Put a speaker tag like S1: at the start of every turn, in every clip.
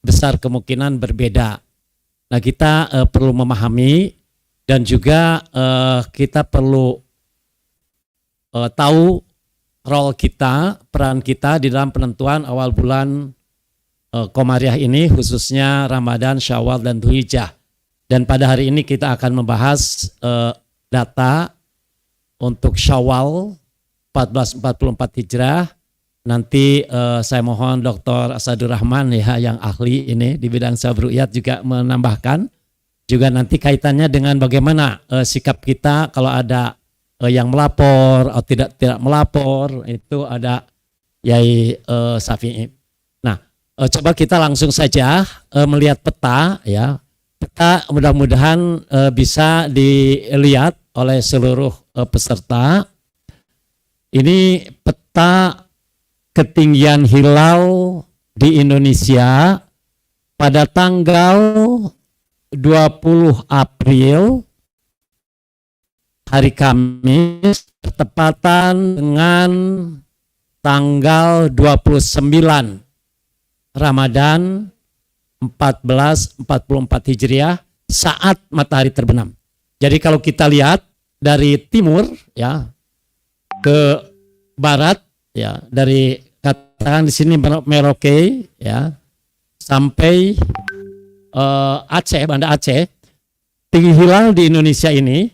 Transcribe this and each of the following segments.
S1: besar kemungkinan berbeda. Nah, kita perlu memahami dan juga kita perlu tahu role kita, peran kita di dalam penentuan awal bulan Komariah ini, khususnya Ramadan, Syawal, dan Dzulhijjah. Dan pada hari ini kita akan membahas data untuk Syawal 1444 Hijrah. Nanti saya mohon Dr. Asadur Rahman ya, yang ahli ini di bidang Sabruyat juga menambahkan. Juga nanti kaitannya dengan bagaimana sikap kita kalau ada yang melapor atau tidak melapor, itu ada Yai Syafi'i. Nah, coba kita langsung saja melihat peta ya. Peta mudah-mudahan bisa dilihat oleh seluruh peserta. Ini peta ketinggian hilal di Indonesia pada tanggal 20 April hari Kamis bertepatan dengan tanggal 29 Ramadan 1444 Hijriah saat matahari terbenam. Jadi kalau kita lihat dari timur ya ke barat ya, dari katakan di sini Merauke ya sampai Aceh, Banda Aceh, tinggi hilal di Indonesia ini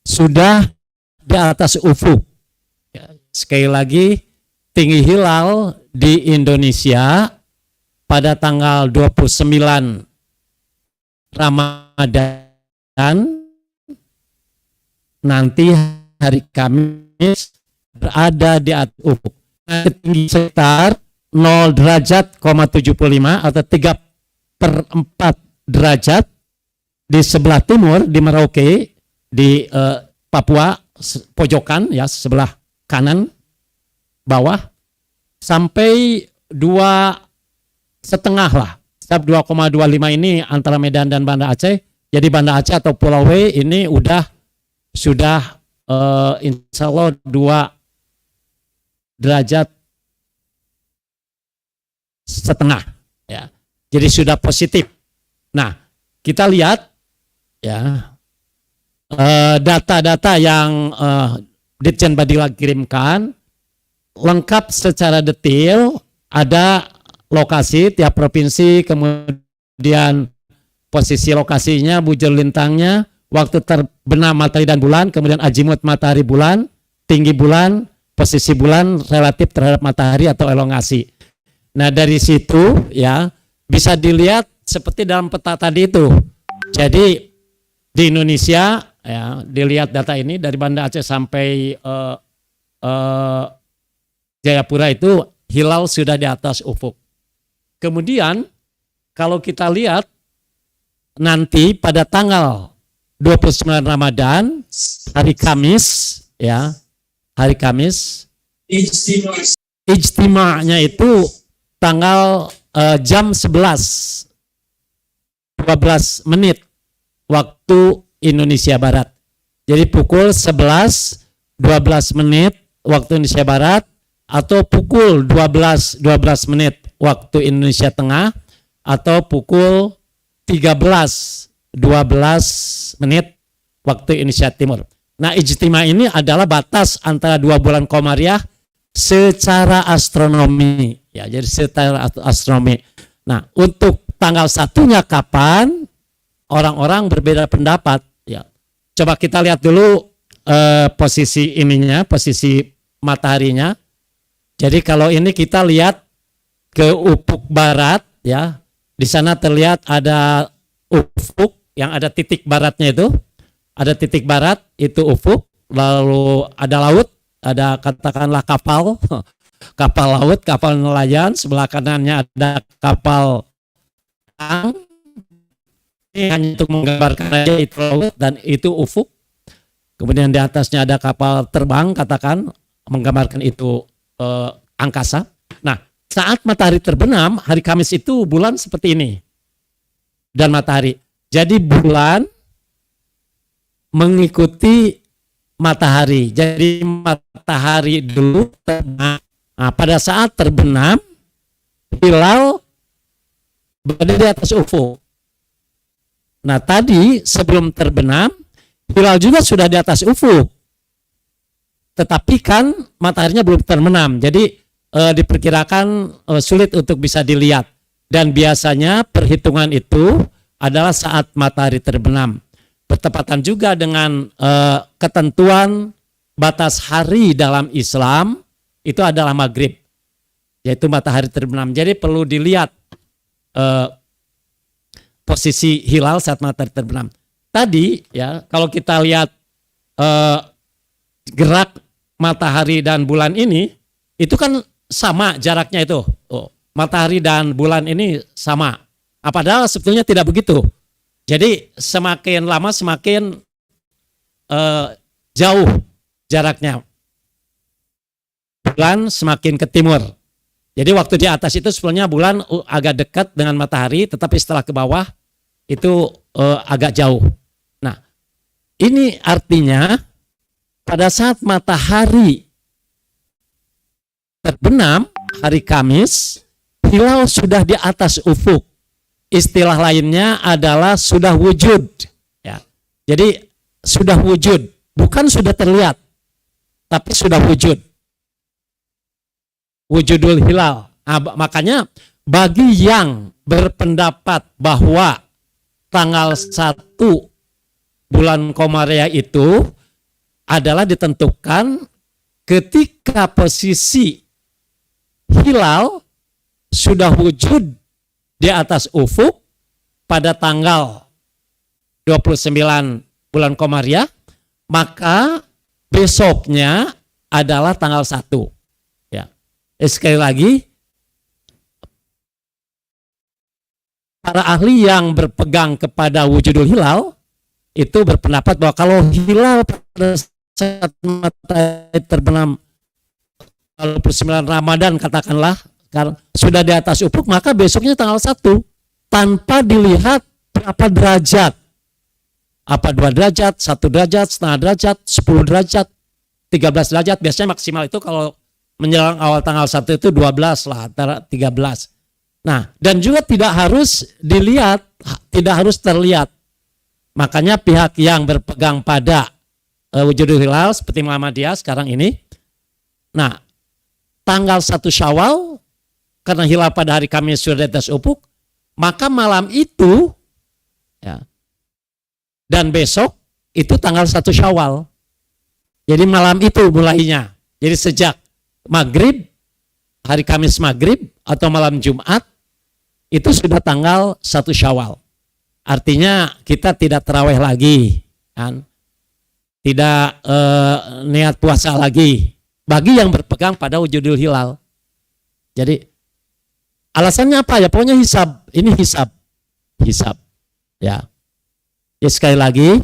S1: sudah di atas ufuk. Ya, sekali lagi, tinggi hilal di Indonesia pada tanggal 29 Ramadan nanti hari Kamis berada di atas ufuk. Tinggi sekitar 0 derajat, 75 atau 3/4 derajat di sebelah timur di Merauke, di Papua pojokan ya, sebelah kanan bawah, sampai 2,5 lah. Setiap 2,25 ini antara Medan dan Banda Aceh. Jadi Banda Aceh atau Pulau W ini sudah insya Allah 2,5 derajat ya. Jadi sudah positif. Nah, kita lihat ya data-data yang Ditjen Badila kirimkan lengkap secara detail, ada lokasi tiap provinsi, kemudian posisi lokasinya, bujur lintangnya, waktu terbenam matahari dan bulan, kemudian azimut matahari bulan, tinggi bulan, posisi bulan relatif terhadap matahari atau elongasi. Nah, dari situ ya bisa dilihat seperti dalam peta tadi itu. Jadi di Indonesia ya, dilihat data ini dari Banda Aceh sampai Jayapura itu hilal sudah di atas ufuk. Kemudian kalau kita lihat nanti pada tanggal 29 Ramadan hari Kamis ya, hari Kamis ijtima'nya itu tanggal jam 12 menit waktu Indonesia Barat. Jadi pukul 11:12 menit waktu Indonesia Barat atau pukul 12:12 menit waktu Indonesia Tengah atau pukul 13:12 menit waktu Indonesia Timur. Nah, ijtima ini adalah batas antara 2 bulan Komariah secara astronomi ya, jadi secara astronomi. Nah, untuk tanggal satunya kapan, orang-orang berbeda pendapat ya. Coba kita lihat dulu posisi ininya, posisi mataharinya. Jadi kalau ini kita lihat ke ufuk barat ya, di sana terlihat ada ufuk yang ada titik baratnya itu, ada titik barat itu ufuk, lalu ada laut, ada katakanlah kapal kapal laut, kapal nelayan, sebelah kanannya ada kapal ini hanya untuk menggambarkan aja itu laut dan itu ufuk. Kemudian di atasnya ada kapal terbang, katakan menggambarkan itu angkasa. Nah, saat matahari terbenam hari Kamis itu bulan seperti ini dan matahari. Jadi bulan mengikuti matahari. Jadi matahari dulu terbenam. Nah, pada saat terbenam hilal berada di atas ufuk. Nah tadi sebelum terbenam, hilal juga sudah di atas ufuk. Tetapi kan mataharinya belum terbenam, jadi diperkirakan sulit untuk bisa dilihat. Dan biasanya perhitungan itu adalah saat matahari terbenam. Bertepatan juga dengan ketentuan batas hari dalam Islam, itu adalah maghrib, yaitu matahari terbenam. Jadi perlu dilihat posisi hilal saat matahari terbenam. Tadi ya, kalau kita lihat gerak matahari dan bulan ini, itu kan sama jaraknya itu. Matahari dan bulan ini sama. Padahal sebetulnya tidak begitu. Jadi semakin lama semakin jauh jaraknya. Bulan semakin ke timur. Jadi waktu di atas itu sebetulnya bulan agak dekat dengan matahari, tetapi setelah ke bawah itu agak jauh. Nah, ini artinya pada saat matahari terbenam hari Kamis, hilal sudah di atas ufuk. Istilah lainnya adalah sudah wujud. Ya. Jadi sudah wujud, bukan sudah terlihat, tapi sudah wujud. Wujudul hilal. Makanya bagi yang berpendapat bahwa tanggal 1 bulan Komariah itu adalah ditentukan ketika posisi hilal sudah wujud di atas ufuk pada tanggal 29 bulan Komariah, maka besoknya adalah tanggal 1. Ya. Sekali lagi, para ahli yang berpegang kepada wujudul hilal itu berpendapat bahwa kalau hilal pada saat matahari terbenam 29 Ramadan katakanlah sudah di atas ufuk, maka besoknya tanggal 1 tanpa dilihat berapa derajat. Apa 2 derajat, 1 derajat, setengah derajat, 10 derajat, 13 derajat. Biasanya maksimal itu kalau menjelang awal tanggal 1 itu 12 lah, antara 13. Nah, dan juga tidak harus dilihat, tidak harus terlihat. Makanya pihak yang berpegang pada wujudul hilal seperti Muhammadiyah sekarang ini, nah tanggal 1 Syawal karena hilal pada hari Kamis sudah di atas ufuk, maka malam itu ya, dan besok itu tanggal 1 Syawal. Jadi malam itu mulainya. Jadi sejak maghrib, hari Kamis maghrib atau malam Jumat itu sudah tanggal 1 Syawal. Artinya kita tidak tarawih lagi, kan? Tidak niat puasa lagi. Bagi yang berpegang pada wujudul hilal. Jadi alasannya apa ya? Pokoknya hisab. Ini hisab. Hisab. Ya. Ya sekali lagi,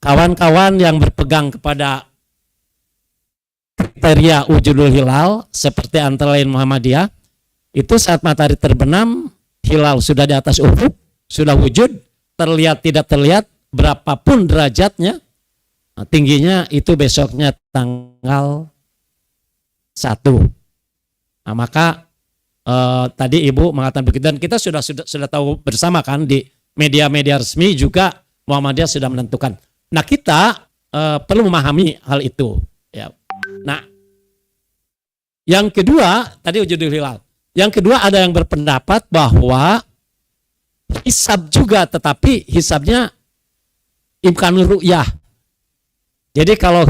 S1: kawan-kawan yang berpegang kepada kriteria wujudul hilal seperti antara lain Muhammadiyah, itu saat matahari terbenam, hilal sudah di atas ufuk, sudah wujud, terlihat tidak terlihat, berapapun derajatnya, tingginya itu besoknya tanggal 1. Nah, maka tadi Ibu mengatakan begitu, dan kita sudah tahu bersama kan di media-media resmi juga Muhammadiyah sudah menentukan. Nah, kita perlu memahami hal itu. Ya. Nah, yang kedua tadi wujudul hilal. Yang kedua ada yang berpendapat bahwa hisab juga, tetapi hisabnya imkanul ru'yah. Jadi kalau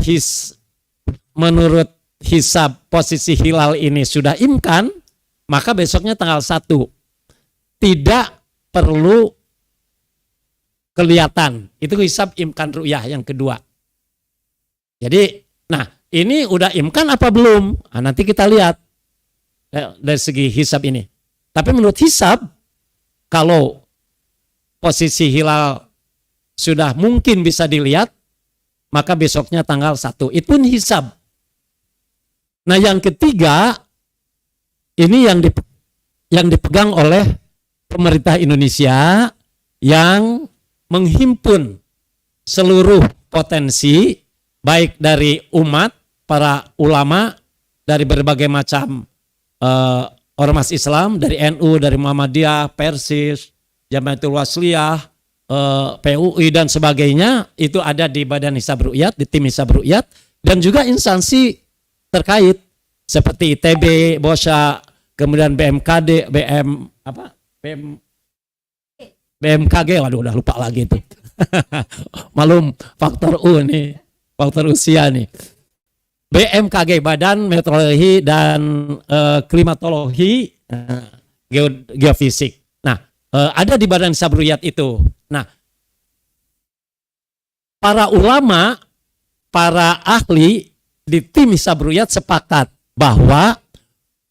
S1: menurut hisab posisi hilal ini sudah imkan, maka besoknya tanggal 1. Tidak perlu kelihatan. Itu hisab imkan ru'yah yang kedua. Jadi, nah ini udah imkan apa belum? Nah, nanti kita lihat dari segi hisab ini. Tapi menurut hisab, kalau posisi hilal sudah mungkin bisa dilihat, maka besoknya tanggal 1. Itu pun hisab. Nah yang ketiga, ini yang dipegang oleh pemerintah Indonesia yang menghimpun seluruh potensi, baik dari umat, para ulama, dari berbagai macam ormas Islam dari NU, dari Muhammadiyah, Persis, Jamaatul Wasliyah, PUI dan sebagainya itu ada di Badan Hisab Ru'yat, di tim Hisab Ru'yat, dan juga instansi terkait seperti ITB, BOSA, kemudian BMKD, BMKG, waduh udah lupa lagi itu. Malum faktor U nih, faktor usia nih. BMKG, Badan Meteorologi dan Klimatologi, Geofisik. Nah, ada di Badan Hisab Ru'yat itu. Nah, para ulama, para ahli di tim Hisab Ru'yat sepakat bahwa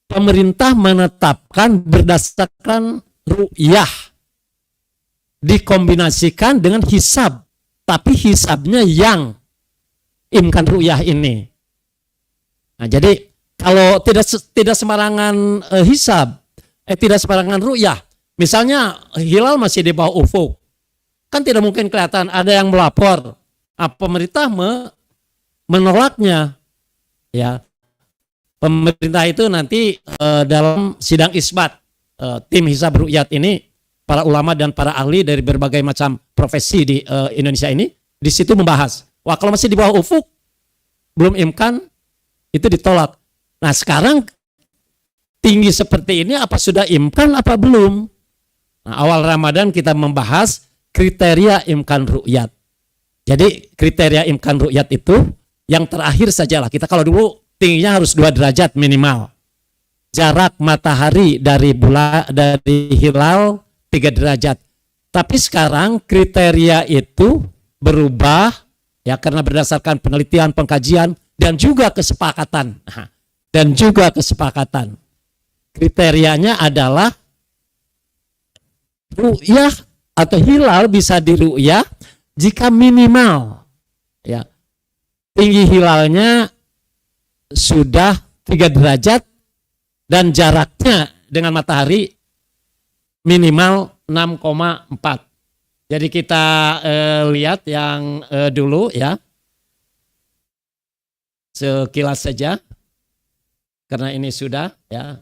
S1: pemerintah menetapkan berdasarkan ru'yah dikombinasikan dengan hisab, tapi hisabnya yang imkan ru'yah ini. Nah, jadi kalau tidak sembarangan hisab, tidak sembarangan ru'yah, misalnya hilal masih di bawah ufuk, kan tidak mungkin kelihatan, ada yang melapor, pemerintah menolaknya, ya. Pemerintah itu nanti dalam sidang isbat, tim Hisab Ru'yat ini, para ulama dan para ahli dari berbagai macam profesi di Indonesia ini, di situ membahas. Wah, kalau masih di bawah ufuk, belum imkan, itu ditolak. Nah, sekarang tinggi seperti ini, apa sudah imkan, apa belum? Nah, awal Ramadan kita membahas kriteria imkan ru'yat. Jadi kriteria imkan ru'yat itu yang terakhir sajalah. Kita kalau dulu tingginya harus 2 derajat minimal. Jarak matahari dari hilal 3 derajat. Tapi sekarang kriteria itu berubah ya karena berdasarkan penelitian, pengkajian dan juga kesepakatan. Kriterianya adalah ru'yah atau hilal bisa diru'yah jika minimal ya tinggi hilalnya sudah 3 derajat dan jaraknya dengan matahari minimal 6,4. Jadi kita lihat yang dulu ya. Sekilas saja. Karena ini sudah ya.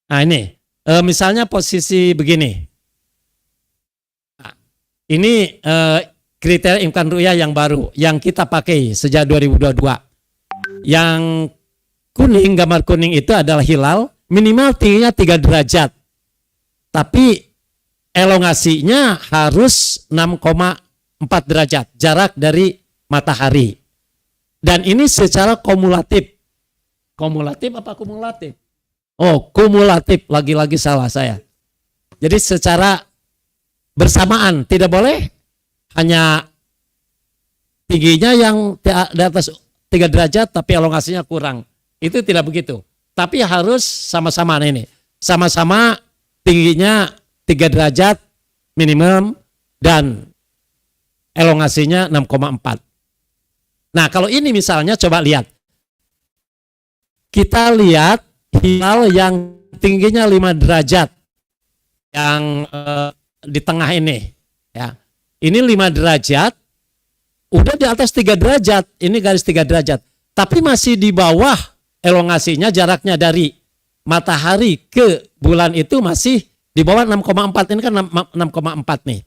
S1: Nah ini misalnya posisi begini. Nah, ini kriteria imkan ru'yah yang baru yang kita pakai sejak 2022. Yang kuning, gambar kuning itu adalah hilal, minimal tingginya 3 derajat. Tapi elongasinya harus 6,4 derajat, jarak dari matahari. Dan ini secara kumulatif. Kumulatif apa kumulatif? Oh, kumulatif, lagi-lagi salah saya. Jadi secara bersamaan, tidak boleh hanya tingginya yang di atas 3 derajat tapi elongasinya kurang. Itu tidak begitu. Tapi harus sama-sama ini. Sama-sama tingginya 3 derajat minimum dan elongasinya 6,4. Nah, kalau ini misalnya coba lihat. Kita lihat hilal yang tingginya 5 derajat. Yang di tengah ini, ya. Ini 5 derajat. Udah di atas 3 derajat, ini garis 3 derajat. Tapi masih di bawah elongasinya, jaraknya dari matahari ke bulan itu masih di bawah 6,4. Ini kan 6,4 nih.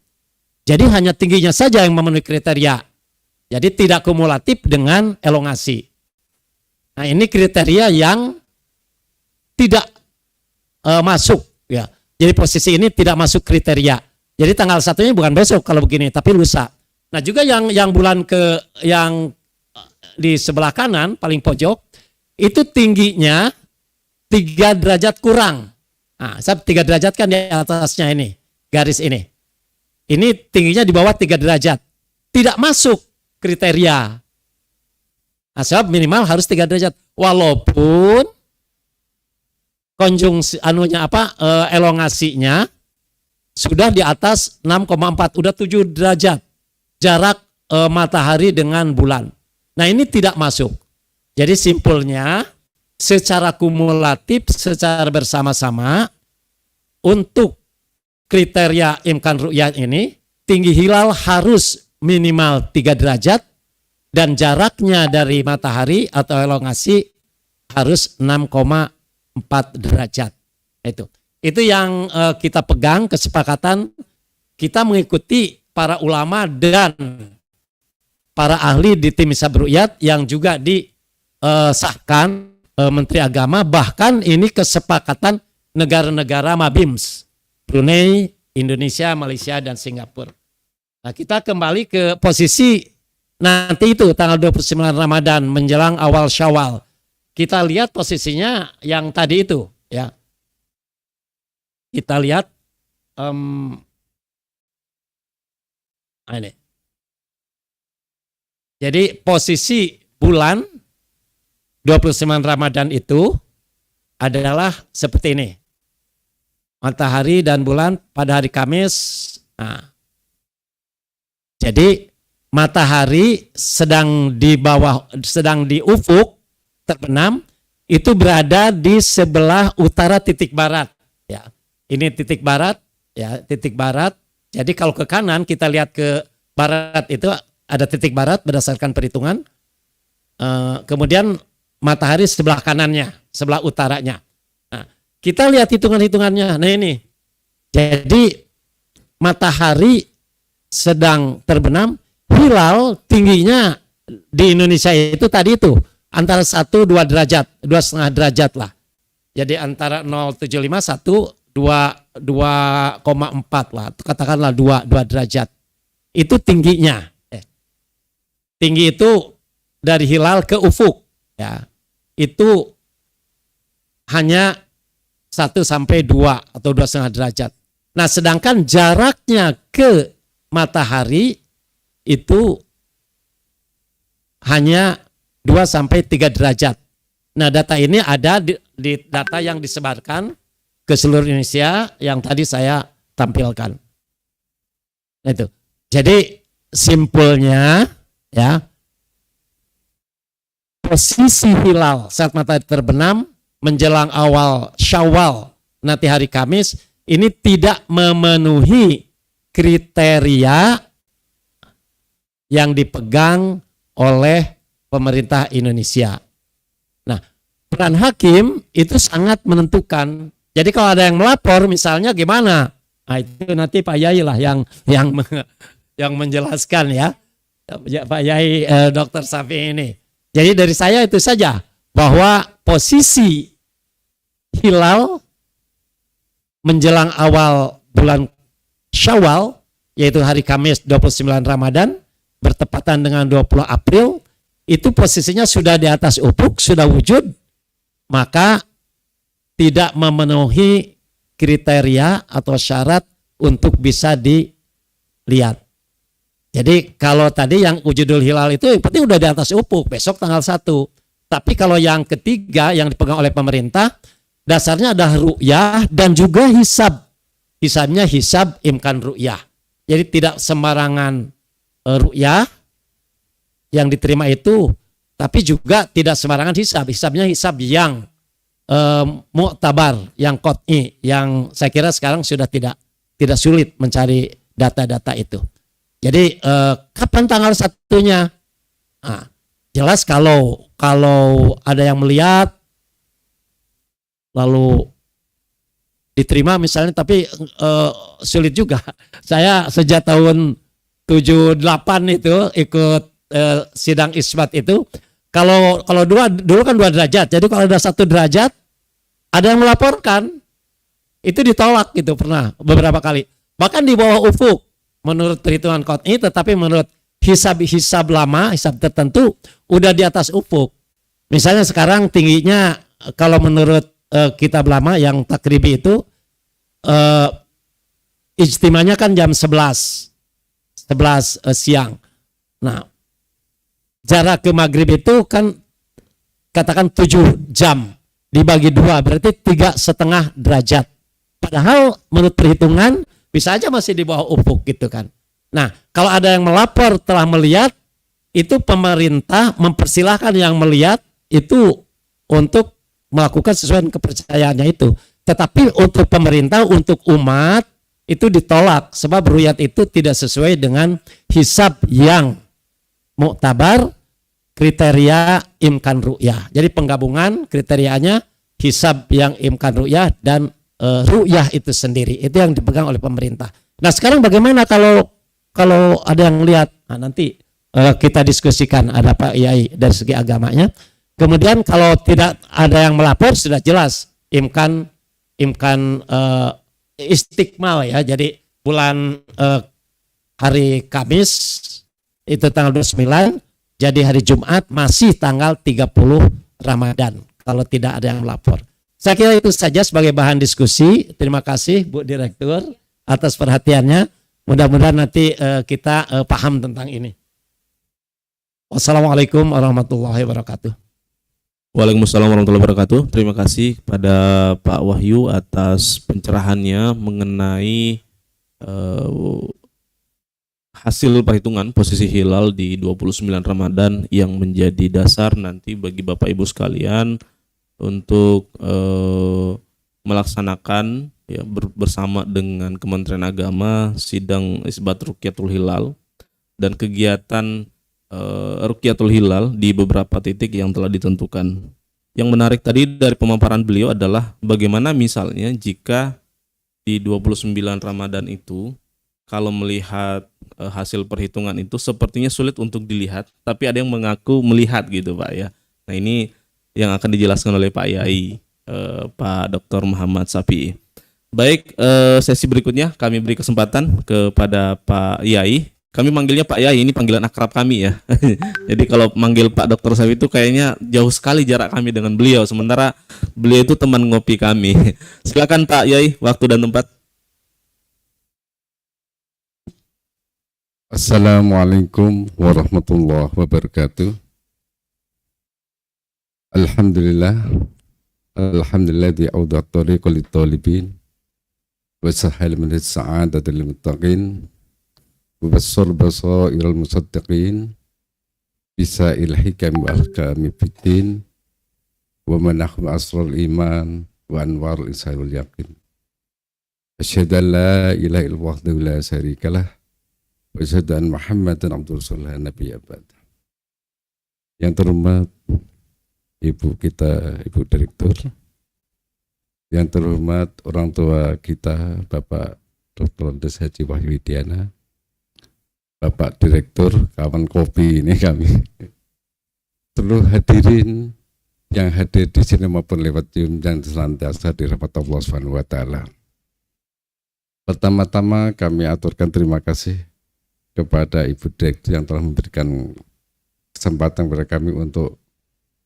S1: Jadi hanya tingginya saja yang memenuhi kriteria. Jadi tidak kumulatif dengan elongasi. Nah ini kriteria yang tidak masuk. Ya. Jadi posisi ini tidak masuk kriteria. Jadi tanggal 1-nya bukan besok kalau begini, tapi lusa. Nah juga yang bulan yang di sebelah kanan paling pojok itu tingginya 3 derajat kurang. Nah, 3 derajat kan di atasnya ini, garis ini. Ini tingginya di bawah 3 derajat. Tidak masuk kriteria. Nah, sebab minimal harus 3 derajat. Walaupun konjungsi elongasinya sudah di atas 6,4, udah 7 derajat. Jarak matahari dengan bulan. Nah ini tidak masuk. Jadi simpulnya secara kumulatif, secara bersama-sama untuk kriteria imkan ru'yat ini tinggi hilal harus minimal 3 derajat dan jaraknya dari matahari atau elongasi harus 6,4 derajat. Itu yang kita pegang, kesepakatan kita mengikuti para ulama dan para ahli di tim Hisab Ru'yat yang juga disahkan Menteri Agama, bahkan ini kesepakatan negara-negara Mabims, Brunei, Indonesia, Malaysia, dan Singapura. Nah, kita kembali ke posisi nanti itu tanggal 29 Ramadan menjelang awal Syawal. Kita lihat posisinya yang tadi itu, ya. Kita lihat ini. Jadi posisi bulan 29 Ramadan itu adalah seperti ini. Matahari dan bulan pada hari Kamis. Nah, jadi matahari sedang di bawah, sedang di ufuk terbenam, itu berada di sebelah utara titik barat. Ya, ini titik barat, ya, titik barat. Jadi kalau ke kanan kita lihat ke barat itu ada titik barat berdasarkan perhitungan. Kemudian matahari sebelah kanannya, sebelah utaranya. Nah, kita lihat hitungan-hitungannya. Nah ini, jadi matahari sedang terbenam, hilal tingginya di Indonesia itu tadi itu antara 1-2 derajat, 2,5 derajat lah. Jadi antara 0,75 2,4 lah, katakanlah 2 derajat. Itu tingginya. Tinggi itu dari hilal ke ufuk, ya. Itu hanya 1 sampai 2 atau 2,5 derajat. Nah, sedangkan jaraknya ke matahari itu hanya 2 sampai 3 derajat. Nah, data ini ada di data yang disebarkan ke seluruh Indonesia yang tadi saya tampilkan. Itu. Jadi simpulnya, ya, posisi hilal saat matahari terbenam menjelang awal Syawal nanti hari Kamis ini tidak memenuhi kriteria yang dipegang oleh pemerintah Indonesia. Nah, peran hakim itu sangat menentukan. Jadi kalau ada yang melapor misalnya gimana? Nah, itu nanti Pak Yai lah yang menjelaskan, ya. Pak Yai Dr. Safi ini. Jadi dari saya itu saja bahwa posisi hilal menjelang awal bulan Syawal yaitu hari Kamis 29 Ramadan bertepatan dengan 20 April itu posisinya sudah di atas ufuk, sudah wujud, maka tidak memenuhi kriteria atau syarat untuk bisa dilihat. Jadi kalau tadi yang wujudul hilal itu yang penting udah di atas ufuk, besok tanggal 1. Tapi kalau yang ketiga yang dipegang oleh pemerintah, dasarnya adalah ru'yah dan juga hisab. Hisabnya hisab imkan ru'yah. Jadi tidak sembarangan ru'yah yang diterima itu, tapi juga tidak sembarangan hisab. Hisabnya hisab yang mu'tabar, yang qot'i, yang saya kira sekarang sudah tidak sulit mencari data-data itu. Jadi kapan tanggal 1-nya? Nah, jelas kalau ada yang melihat lalu diterima misalnya, tapi sulit juga. Saya sejak tahun 78 itu ikut sidang isbat itu. Kalau dulu kan 2 derajat. Jadi kalau ada 1 derajat, ada yang melaporkan, itu ditolak gitu pernah beberapa kali. Bahkan di bawah ufuk menurut perhitungan qot'i, tetapi menurut hisab lama, hisab tertentu udah di atas ufuk. Misalnya sekarang tingginya kalau menurut kitab lama yang takribi itu ijtimanya kan jam 11 siang. Nah, jarak ke maghrib itu kan katakan 7 jam dibagi 2 berarti 3,5 derajat. Padahal menurut perhitungan bisa aja masih di bawah ufuk gitu kan. Nah, kalau ada yang melapor telah melihat, itu pemerintah mempersilahkan yang melihat itu untuk melakukan sesuai dengan kepercayaannya itu. Tetapi untuk pemerintah, untuk umat itu ditolak sebab ru'yat itu tidak sesuai dengan hisab yang mu'tabar, kriteria imkan ru'yah. Jadi penggabungan kriterianya hisab yang imkan ru'yah dan ru'yah itu sendiri. Itu yang dipegang oleh pemerintah. Nah sekarang bagaimana kalau ada yang lihat, nah, nanti kita diskusikan ada Pak Yai dari segi agamanya. Kemudian kalau tidak ada yang melapor sudah jelas imkan istiqmal ya. Jadi bulan hari Kamis itu tanggal 29, jadi hari Jumat masih tanggal 30 Ramadan kalau tidak ada yang melapor. Saya kira itu saja sebagai bahan diskusi. Terima kasih Bu Direktur atas perhatiannya. Mudah-mudahan nanti kita paham tentang ini. Wassalamualaikum warahmatullahi wabarakatuh.
S2: Waalaikumsalam warahmatullahi wabarakatuh. Terima kasih kepada Pak Wahyu atas pencerahannya mengenai hasil perhitungan posisi hilal di 29 Ramadan yang menjadi dasar nanti bagi Bapak Ibu sekalian untuk melaksanakan ya bersama dengan Kementerian Agama sidang isbat Ruqyatul Hilal dan kegiatan Ruqyatul Hilal di beberapa titik yang telah ditentukan. Yang menarik tadi dari pemaparan beliau adalah bagaimana misalnya jika di 29 Ramadan itu kalau melihat hasil perhitungan itu sepertinya sulit untuk dilihat, tapi ada yang mengaku melihat gitu Pak ya. Nah ini yang akan dijelaskan oleh Pak Yai, Pak Dr. Muhammad Safi'i. Baik, sesi berikutnya kami beri kesempatan kepada Pak Yai. Kami manggilnya Pak Yai, ini panggilan akrab kami ya. Jadi kalau manggil Pak Dr. Safi'i itu kayaknya jauh sekali jarak kami dengan beliau, sementara beliau itu teman ngopi kami. Silakan Pak Yai, waktu dan tempat.
S3: Assalamualaikum warahmatullahi wabarakatuh. Alhamdulillah di awdat tariqul talibin wa sahal min as-sa'adati lil muttaqin wa bassir basairil musaddiqin bisa'il hikam wa ahkami fiddin wa manahum asrul iman wa anwarul insanul yaqin. Asyhadu an la ilaha illallah wahdahu la syarikalah wa asyhadu anna Muhammadan abduhu rasulullah nabiyya ba'd. Yang terhormat Ibu kita, Ibu Direktur, yang terhormat orang tua kita, Bapak Dr. Andes Haji Wahyu Widiana, Bapak Direktur, kawan kopi ini kami, seluruh hadirin yang hadir di sini maupun lewat Zoom yang senantiasa dirahmati Allah Subhanahu wa taala. Pertama-tama kami aturkan terima kasih kepada Ibu Direktur yang telah memberikan kesempatan kepada kami untuk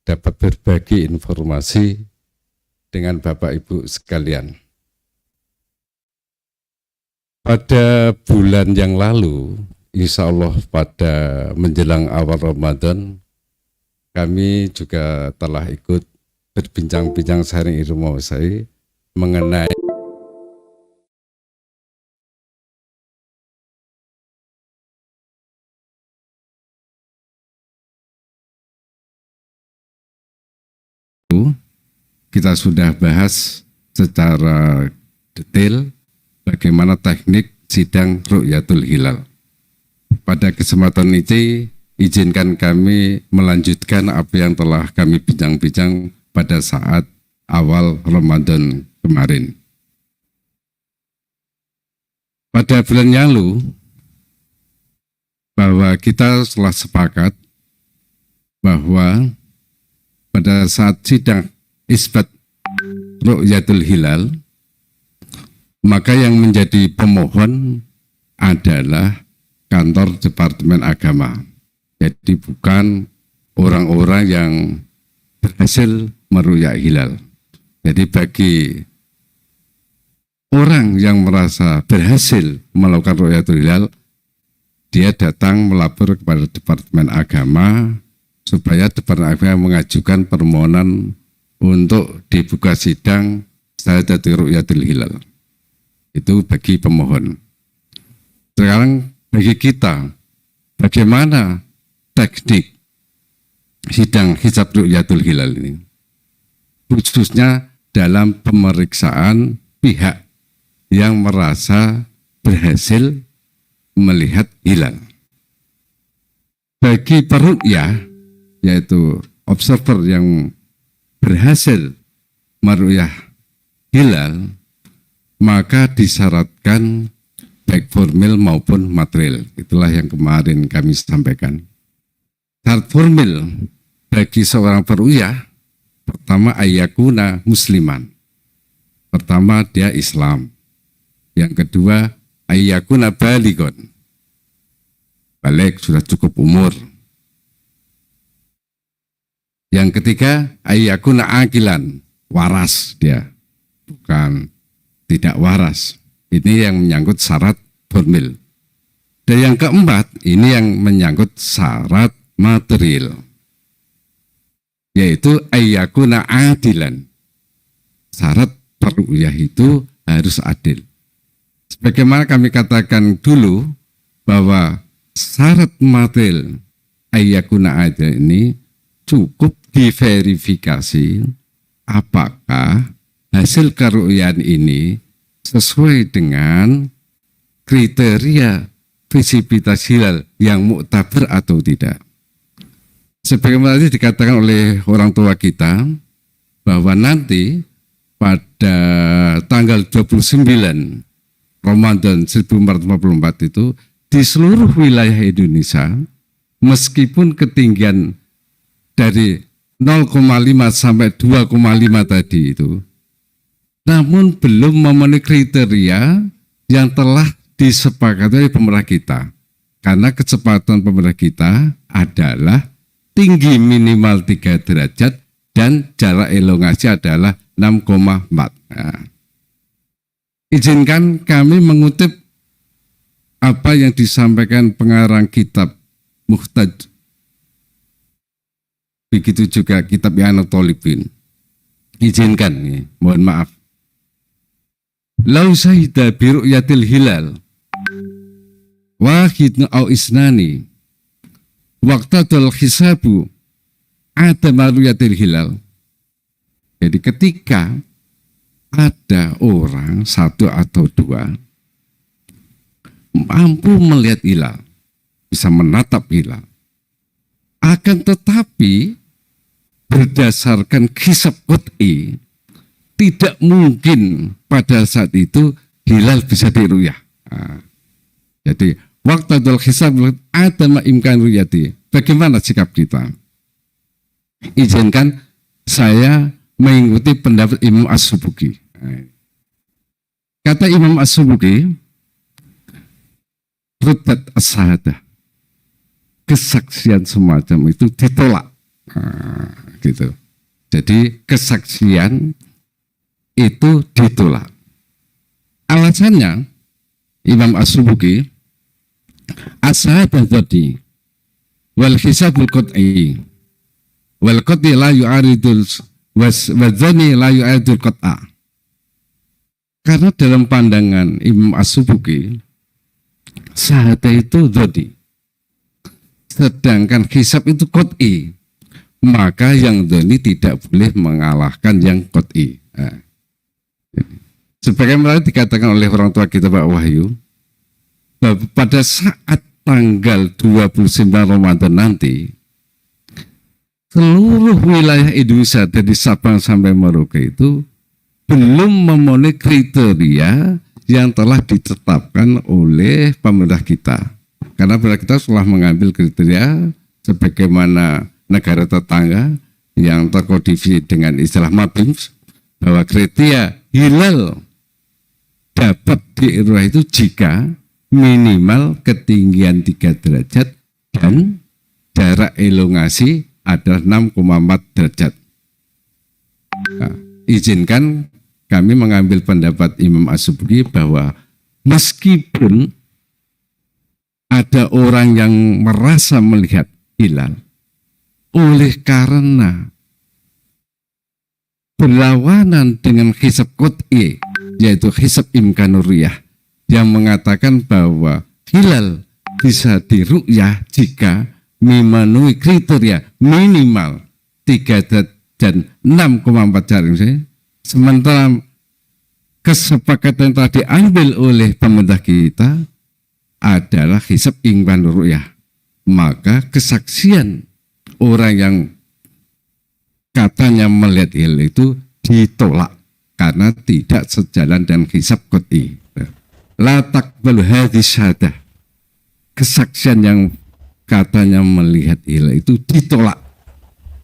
S3: dapat berbagi informasi dengan Bapak Ibu sekalian. Pada bulan yang lalu, insya Allah pada menjelang awal Ramadan, kami juga telah ikut berbincang-bincang sharing ilmu saya mengenai kita sudah bahas secara detail bagaimana teknik sidang Ruqyatul Hilal. Pada kesempatan ini, izinkan kami melanjutkan apa yang telah kami bincang-bincang pada saat awal Ramadan kemarin. Pada bulan yang lalu, bahwa kita telah sepakat bahwa pada saat sidang isbat Ruqyatul Hilal, maka yang menjadi pemohon adalah kantor Departemen Agama. Jadi bukan orang-orang yang berhasil meruqyah hilal. Jadi bagi orang yang merasa berhasil melakukan Ruqyatul Hilal, dia datang melapor kepada Departemen Agama supaya Departemen Agama mengajukan permohonan untuk dibuka sidang Syahadatul Ruqyatul Hilal. Itu bagi pemohon. Sekarang bagi kita, bagaimana teknik sidang hisab Ruqyatul Hilal ini? Khususnya dalam pemeriksaan pihak yang merasa berhasil melihat hilal. Bagi peruqyah, yaitu observer yang berhasil meru'yah hilal, maka disyaratkan baik formil maupun material. Itulah yang kemarin kami sampaikan. Syarat formil bagi seorang peru'yah, pertama ayyakuna musliman. Pertama dia Islam. Yang kedua ayyakuna baligon. Balik sudah cukup umur. Yang ketiga ayyakuna akilan, waras dia. Bukan tidak waras. Ini yang menyangkut syarat formil. Dan yang keempat, ini yang menyangkut syarat material, yaitu ayyakuna adilan. Syarat peru'yah itu harus adil. Sebagaimana kami katakan dulu bahwa syarat material ayyakuna adilan ini cukup diverifikasi apakah hasil keru'yan ini sesuai dengan kriteria visibilitas hilal yang muktabar atau tidak. Sebagaimana tadi dikatakan oleh orang tua kita bahwa nanti pada tanggal 29 Ramadan 1444 itu di seluruh wilayah Indonesia, meskipun ketinggian dari 0,5 sampai 2,5 tadi itu, namun belum memenuhi kriteria yang telah disepakati oleh pemerintah kita. Karena kecepatan pemerintah kita adalah tinggi minimal 3 derajat dan jarak elongasi adalah 6,4. Nah, izinkan kami mengutip apa yang disampaikan pengarang kitab Muhtaj. Begitu juga kitab I'anatul Thalibin. Izinkan, mohon maaf. Lau syahida bi ru'yatil hilal wahidun au isnani waqtadul hisabu adama ru'yatil hilal. Jadi ketika ada orang satu atau dua mampu melihat hilal, bisa menatap hilal, akan tetapi berdasarkan hisab qat'i tidak mungkin pada saat itu hilal bisa diruyah. Nah, jadi waktu dal hisab ada imkan ruyati. Bagaimana sikap kita? Izinkan saya mengikuti pendapat Imam As-Subuki. Nah, kata Imam As-Subuki, ruddat as-sahadah, kesaksian semacam itu ditolak. Nah, gitu. Jadi kesaksian itu ditolak. Alasannya Imam As-Subuki, as-sahadah tadi wal hisabul qat'i wal qat'i la yu'aridul wadzani la yu'aridul qat'a. Karena dalam pandangan Imam As-Subuki, sahadah itu tadi, sedangkan hisab itu qat'i, maka yang dhani tidak boleh mengalahkan yang qat'i. Nah, sebagaimana dikatakan oleh orang tua kita Pak Wahyu, pada saat tanggal 29 Ramadan nanti, seluruh wilayah Indonesia dari Sabang sampai Merauke itu belum memenuhi kriteria yang telah ditetapkan oleh pemerintah kita. Karena pemerintah kita telah mengambil kriteria sebagaimana negara tetangga yang terkodifikasi dengan istilah MABIMS, bahwa kriteria hilal dapat diru'yah itu jika minimal ketinggian 3 derajat dan jarak elongasi adalah 6,4 derajat. Nah, izinkan kami mengambil pendapat Imam As-Subuki bahwa meskipun ada orang yang merasa melihat hilal, oleh karena berlawanan dengan hisab qat'i, yaitu hisab imkanur ruyah, yang mengatakan bahwa hilal bisa diru'yah jika memenuhi kriteria minimal 3 dan 6,4 jaring. Sementara kesepakatan yang telah diambil oleh pemerintah kita adalah hisab imkanur ruyah, maka kesaksian orang yang katanya melihat hilal itu ditolak karena tidak sejalan dengan hisab qat'i. La taqbalu hadhihi syahadah. Kesaksian yang katanya melihat hilal itu ditolak.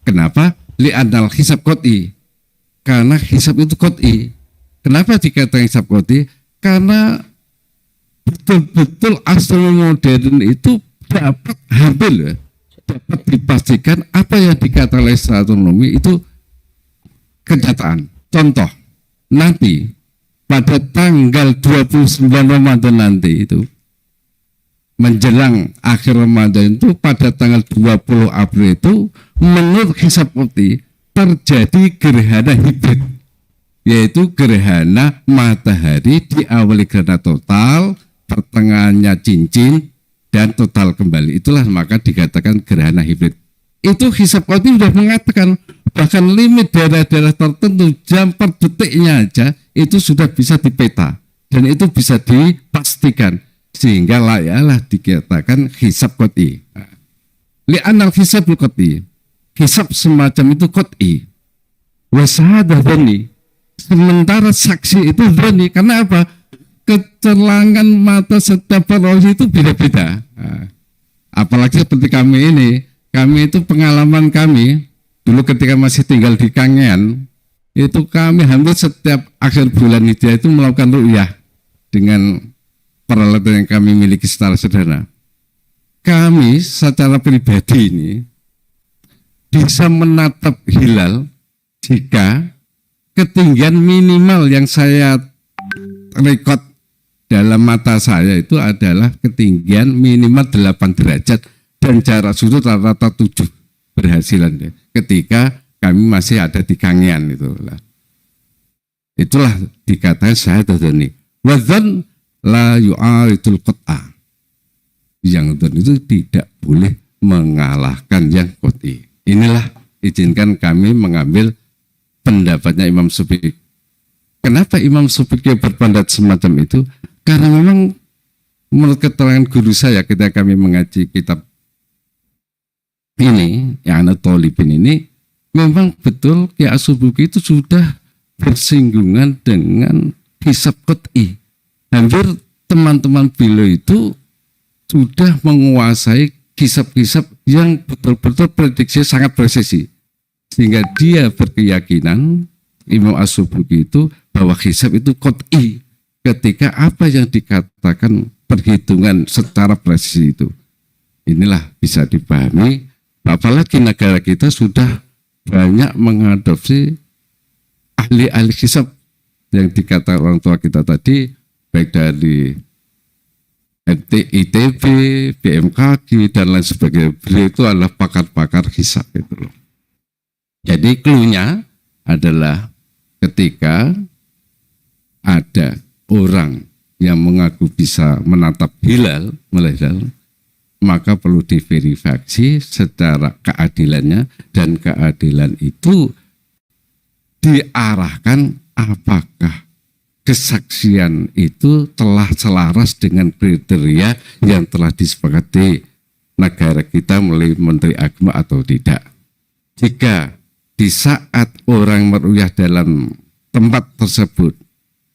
S3: Kenapa? Li'anal hisab qat'i. Karena hisab itu qat'i. Kenapa dikatakan hisab qat'i? Karena betul-betul astronomi modern itu dapat dapat dipastikan apa yang dikatakan oleh astronomi itu kenyataan. Contoh, nanti pada tanggal 29 Ramadan nanti itu menjelang akhir Ramadan itu pada tanggal 20 April itu menurut hisab qat'i terjadi gerhana hibrid, yaitu gerhana matahari diawali gerhana total, pertengahannya cincin dan total kembali. Itulah maka dikatakan gerhana hibrid. Itu hisab qat'i sudah mengatakan bahkan limit daerah-daerah tertentu jam per detiknya aja itu sudah bisa dipeta dan itu bisa dipastikan sehingga layaklah dikatakan hisab qat'i. Li'anal hisab qat'i, hisab semacam itu qat'i. Wa syahadah dzanni, sementara saksi itu dzanni. Karena apa? Kecelangan mata setiap orang itu beda-beda. Apalagi seperti kami ini, kami itu pengalaman kami dulu ketika masih tinggal di Kangean, itu kami hampir setiap akhir bulan hijrah itu melakukan ru'yah dengan peralatan yang kami miliki secara sederhana. Kami secara pribadi ini bisa menatap hilal jika ketinggian minimal yang saya rekod dalam mata saya itu adalah ketinggian minimal 8 derajat dan jarak sudut rata-rata 7 berhasilan ketika kami masih ada di Kangean itulah dikatakan syahadah dzanni. Wa dzan la yu'aridul qat'a, yang dzan itu tidak boleh mengalahkan yang qat'i. Inilah izinkan kami mengambil pendapatnya Imam Subki. Kenapa Imam Subki berpendapat semacam itu? Karena memang menurut keterangan guru saya ketika kami mengaji kitab ini, yang Thalibin ini, memang betul Ki As-Subki itu sudah bersinggungan dengan hisab qat'i. Hampir teman-teman beliau itu sudah menguasai hisab-hisab yang betul-betul prediksi sangat presisi. Sehingga dia berkeyakinan, Imam As-Subki itu, bahwa hisab itu qat'i ketika apa yang dikatakan perhitungan secara presisi itu. Inilah bisa dipahami. Apalagi negara kita sudah banyak mengadopsi ahli-ahli hisab yang dikatakan orang tua kita tadi, baik dari ITB, BMKG dan lain sebagainya. Beliau itu adalah pakar-pakar hisab itu loh. Jadi clue-nya adalah ketika ada orang yang mengaku bisa menatap hilal, maka perlu diverifikasi secara keadilannya, dan keadilan itu diarahkan apakah kesaksian itu telah selaras dengan kriteria yang telah disepakati negara kita melalui Menteri Agama atau tidak. Jika di saat orang meruyah dalam tempat tersebut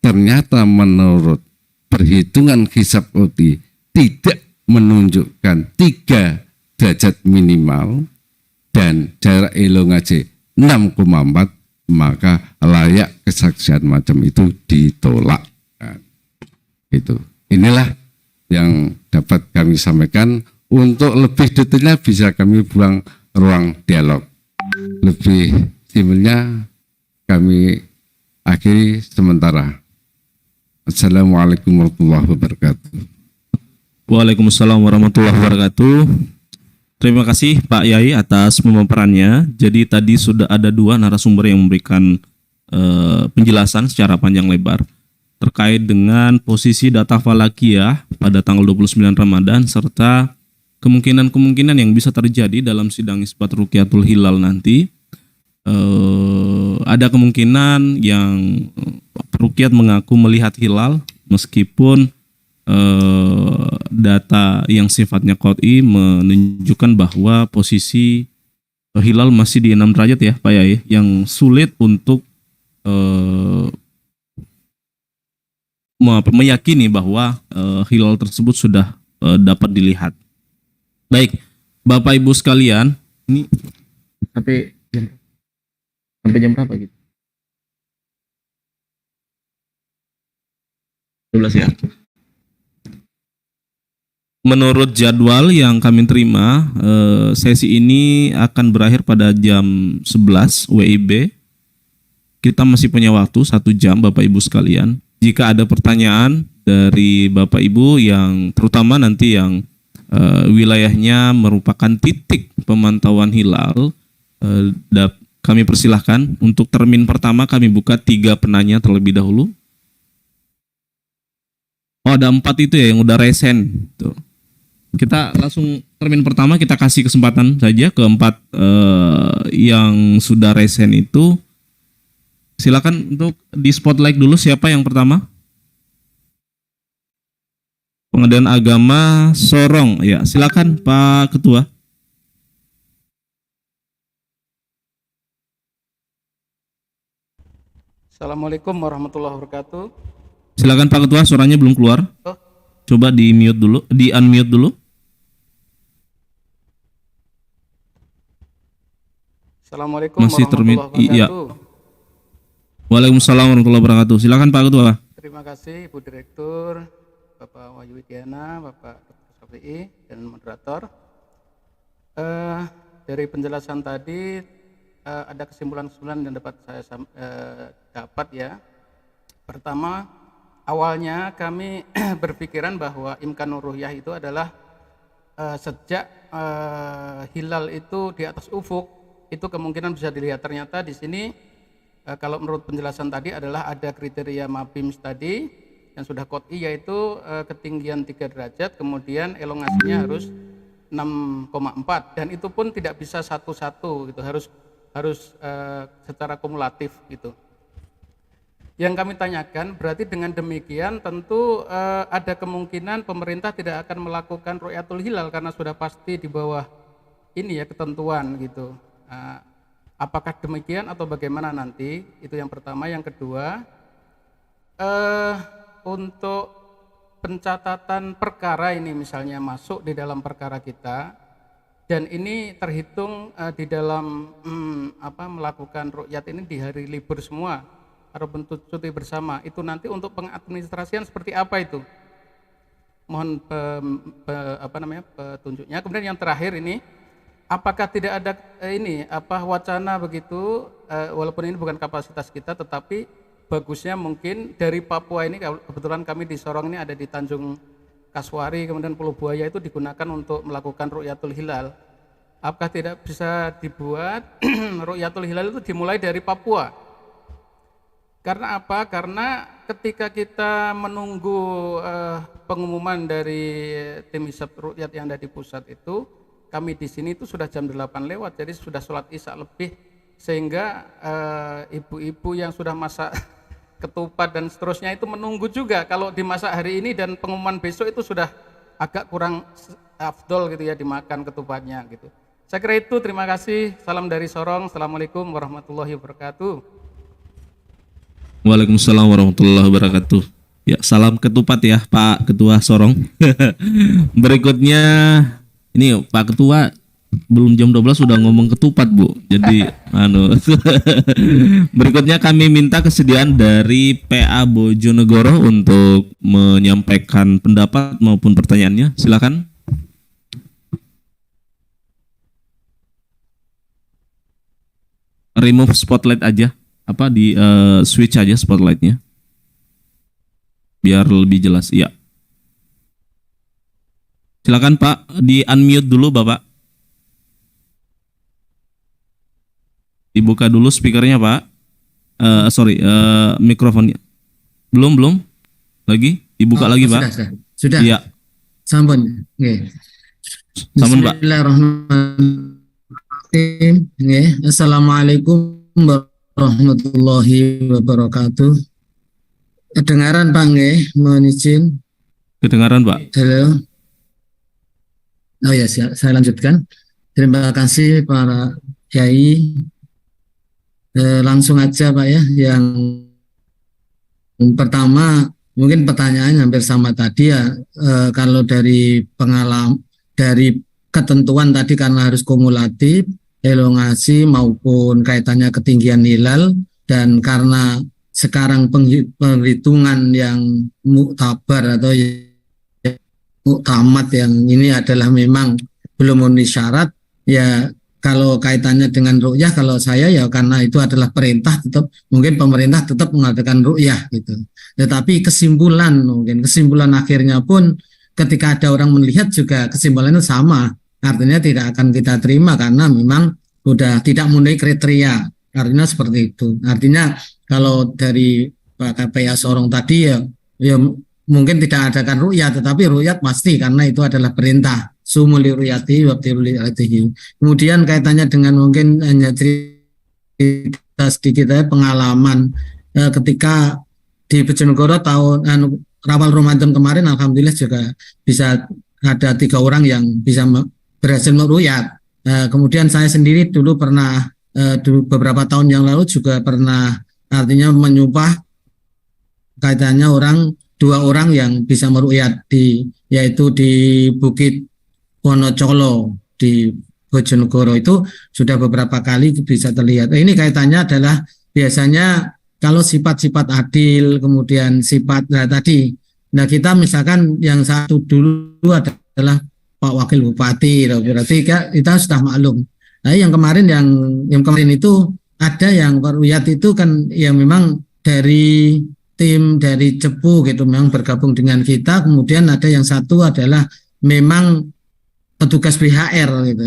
S3: ternyata menurut perhitungan hisab qat'i tidak menunjukkan 3 derajat minimal dan jarak elongasi 6,4, maka layak kesaksian macam itu ditolak. Itu. Inilah yang dapat kami sampaikan. Untuk lebih detailnya bisa kami buang ruang dialog. Lebih simpelnya kami akhiri sementara. Assalamualaikum warahmatullahi wabarakatuh.
S2: Waalaikumsalam warahmatullahi wabarakatuh. Terima kasih Pak Yai atas pemaparannya. Jadi tadi sudah ada 2 narasumber yang memberikan penjelasan secara panjang lebar terkait dengan posisi data falakiyah pada tanggal 29 Ramadan serta kemungkinan-kemungkinan yang bisa terjadi dalam sidang isbat Ruqyatul Hilal nanti. Ada kemungkinan yang Ruqyat mengaku melihat hilal meskipun data yang sifatnya qat'i menunjukkan bahwa posisi hilal masih di 6 derajat ya Pak Yai, yang sulit untuk eh, meyakini bahwa hilal tersebut sudah dapat dilihat. Baik, Bapak Ibu sekalian, ini sampai jam berapa gitu? 12 ya. Menurut jadwal yang kami terima, sesi ini akan berakhir pada jam 11 WIB. Kita masih punya waktu 1 jam, Bapak Ibu sekalian. Jika ada pertanyaan dari Bapak Ibu yang terutama nanti yang wilayahnya merupakan titik pemantauan hilal, kami persilahkan. Untuk termin pertama kami buka 3 penanya terlebih dahulu. Oh, ada 4 itu ya yang udah resen. Tuh. Kita langsung termin pertama kita kasih kesempatan saja ke 4 yang sudah resen itu. Silakan untuk di spotlight dulu siapa yang pertama. Pengadilan Agama Sorong, ya silakan Pak Ketua.
S4: Assalamualaikum warahmatullahi wabarakatuh.
S2: Silakan Pak Ketua, suaranya belum keluar.
S4: Oh.
S2: Coba di mute dulu, di unmute dulu.
S4: Assalamualaikum
S2: Masih
S4: warahmatullahi wabarakatuh.
S2: Iya. Waalaikumsalam warahmatullahi wabarakatuh. Silakan Pak Ketua.
S4: Terima kasih Ibu Direktur, Bapak Wahyu Widiana, Bapak Dr. Syafi'i, dan moderator. Dari penjelasan tadi ada kesimpulan-kesimpulan yang dapat saya dapat ya. Pertama, awalnya kami berpikiran bahwa imkanur ru'yah itu adalah sejak hilal itu di atas ufuk, itu kemungkinan bisa dilihat. Ternyata di sini kalau menurut penjelasan tadi adalah ada kriteria MABIMS tadi yang sudah qot'i, yaitu ketinggian 3 derajat, kemudian elongasinya harus 6,4, dan itu pun tidak bisa satu-satu gitu, harus secara kumulatif gitu. Yang kami tanyakan, berarti dengan demikian tentu ada kemungkinan pemerintah tidak akan melakukan ru'yatul hilal karena sudah pasti di bawah ini ya ketentuan gitu. Apakah demikian atau bagaimana nanti? Itu yang pertama. Yang kedua, untuk pencatatan perkara ini misalnya masuk di dalam perkara kita, dan ini terhitung di dalam melakukan ru'yat ini di hari libur semua atau bentuk cuti bersama, itu nanti untuk pengadministrasian seperti apa itu? Mohon petunjuknya. Kemudian yang terakhir ini, apakah tidak ada wacana begitu, walaupun ini bukan kapasitas kita, tetapi bagusnya mungkin dari Papua ini, kebetulan kami di Sorong ini ada di Tanjung Kaswari, kemudian Pulau Buaya itu digunakan untuk melakukan ru'yatul hilal. Apakah tidak bisa dibuat ru'yatul hilal itu dimulai dari Papua? Karena apa? Karena ketika kita menunggu pengumuman dari tim hisab ru'yat yang ada di pusat itu, kami di sini itu sudah jam 8 lewat, jadi sudah sholat isya lebih, sehingga ibu-ibu yang sudah masak ketupat dan seterusnya itu menunggu juga. Kalau dimasak hari ini dan pengumuman besok itu sudah agak kurang afdol gitu ya dimakan ketupatnya gitu. Saya kira itu, terima kasih. Salam dari Sorong. Assalamualaikum warahmatullahi wabarakatuh.
S2: Waalaikumsalam warahmatullahi wabarakatuh. Ya, salam ketupat ya Pak Ketua Sorong. Berikutnya ini Pak Ketua belum jam 12 sudah ngomong ketupat, Bu. Jadi berikutnya kami minta kesediaan dari PA Bojonegoro untuk menyampaikan pendapat maupun pertanyaannya. Silakan. Remove spotlight aja. Di switch aja spotlightnya biar lebih jelas. Iya, silakan Pak, di unmute dulu Bapak, dibuka dulu speakernya Pak. Mikrofonnya belum lagi dibuka lagi Pak.
S5: Sudah.
S2: Iya,
S5: sampun nggih.
S2: Sampun Pak.
S5: Bismillahirrahmanirrahim. Nggih, assalamualaikum warahmatullahi wabarakatuh. Kedengaran Pak nggih, mohon izin.
S2: Kedengaran Pak.
S5: Halo. Oh ya, saya lanjutkan. Terima kasih para kiai Langsung aja Pak ya, yang pertama mungkin pertanyaannya hampir sama tadi ya. Kalau dari pengalaman, dari ketentuan tadi karena harus kumulatif, elongasi maupun kaitannya ketinggian hilal, dan karena sekarang perhitungan yang muktabar atau muktamad yang ini adalah memang belum memenuhi syarat, ya kalau kaitannya dengan ru'yah, kalau saya ya karena itu adalah perintah, tetap mungkin pemerintah tetap mengadakan ru'yah gitu. Tetapi mungkin kesimpulan akhirnya pun ketika ada orang melihat juga kesimpulannya sama, artinya tidak akan kita terima karena memang sudah tidak memenuhi kriteria. Artinya seperti itu. Artinya kalau dari Pak KPA Sorong tadi ya mungkin tidak adakan ru'yat, tetapi ru'yat pasti karena itu adalah perintah. Sumuli ru'yati wabtiruli alatihi. Kemudian kaitannya dengan mungkin hanya cerita sedikit ya, pengalaman ketika di Bojonegoro tahun awal Ramadan kemarin, alhamdulillah juga bisa ada 3 orang yang bisa berhasil meruyat. Kemudian saya sendiri dulu pernah beberapa tahun yang lalu juga pernah artinya menyumpah kaitannya 2 orang yang bisa meruyat yaitu di Bukit Wonocolo di Bojonegoro itu sudah beberapa kali bisa terlihat. Ini kaitannya adalah biasanya kalau sifat-sifat adil, kemudian sifat tadi. Nah kita misalkan yang satu dulu adalah Pak Wakil Bupati, berarti kita sudah maklum. Nah yang kemarin itu ada yang peruyat itu kan ya memang dari tim dari Cepu gitu, memang bergabung dengan kita. Kemudian ada yang satu adalah memang petugas BHR gitu.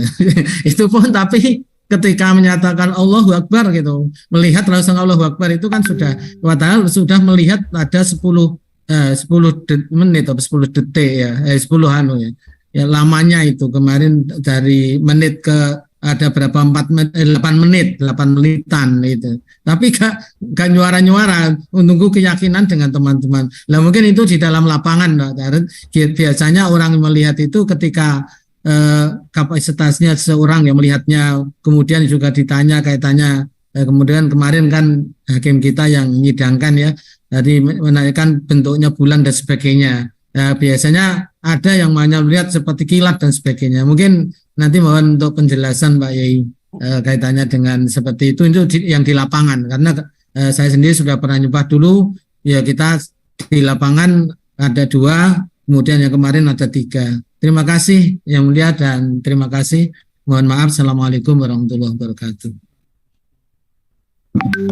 S5: Itu pun tapi ketika menyatakan Allahu Akbar gitu, melihat langsung Allahu Akbar itu kan sudah melihat ada 10 menit atau 10 detik ya, 10 ya. Ya lamanya itu kemarin dari menit ke ada berapa 8 menitan itu. Tapi gak nyuara-nyuara, menunggu keyakinan dengan teman-teman. Lah mungkin itu di dalam lapangan, biasanya orang melihat itu ketika kapasitasnya seseorang yang melihatnya, kemudian juga ditanya kaitannya, kemudian kemarin kan hakim kita yang menyidangkan ya, tadi menanyakan bentuknya bulan dan sebagainya. Biasanya ada yang hanya melihat seperti kilat dan sebagainya. Mungkin nanti mohon untuk penjelasan Pak Yai kaitannya dengan seperti itu yang di lapangan, karena saya sendiri sudah pernah nyumpah dulu ya, kita di lapangan ada 2, kemudian yang kemarin ada 3. Terima kasih Yang Mulia dan terima kasih. Mohon maaf. Assalamualaikum warahmatullahi wabarakatuh.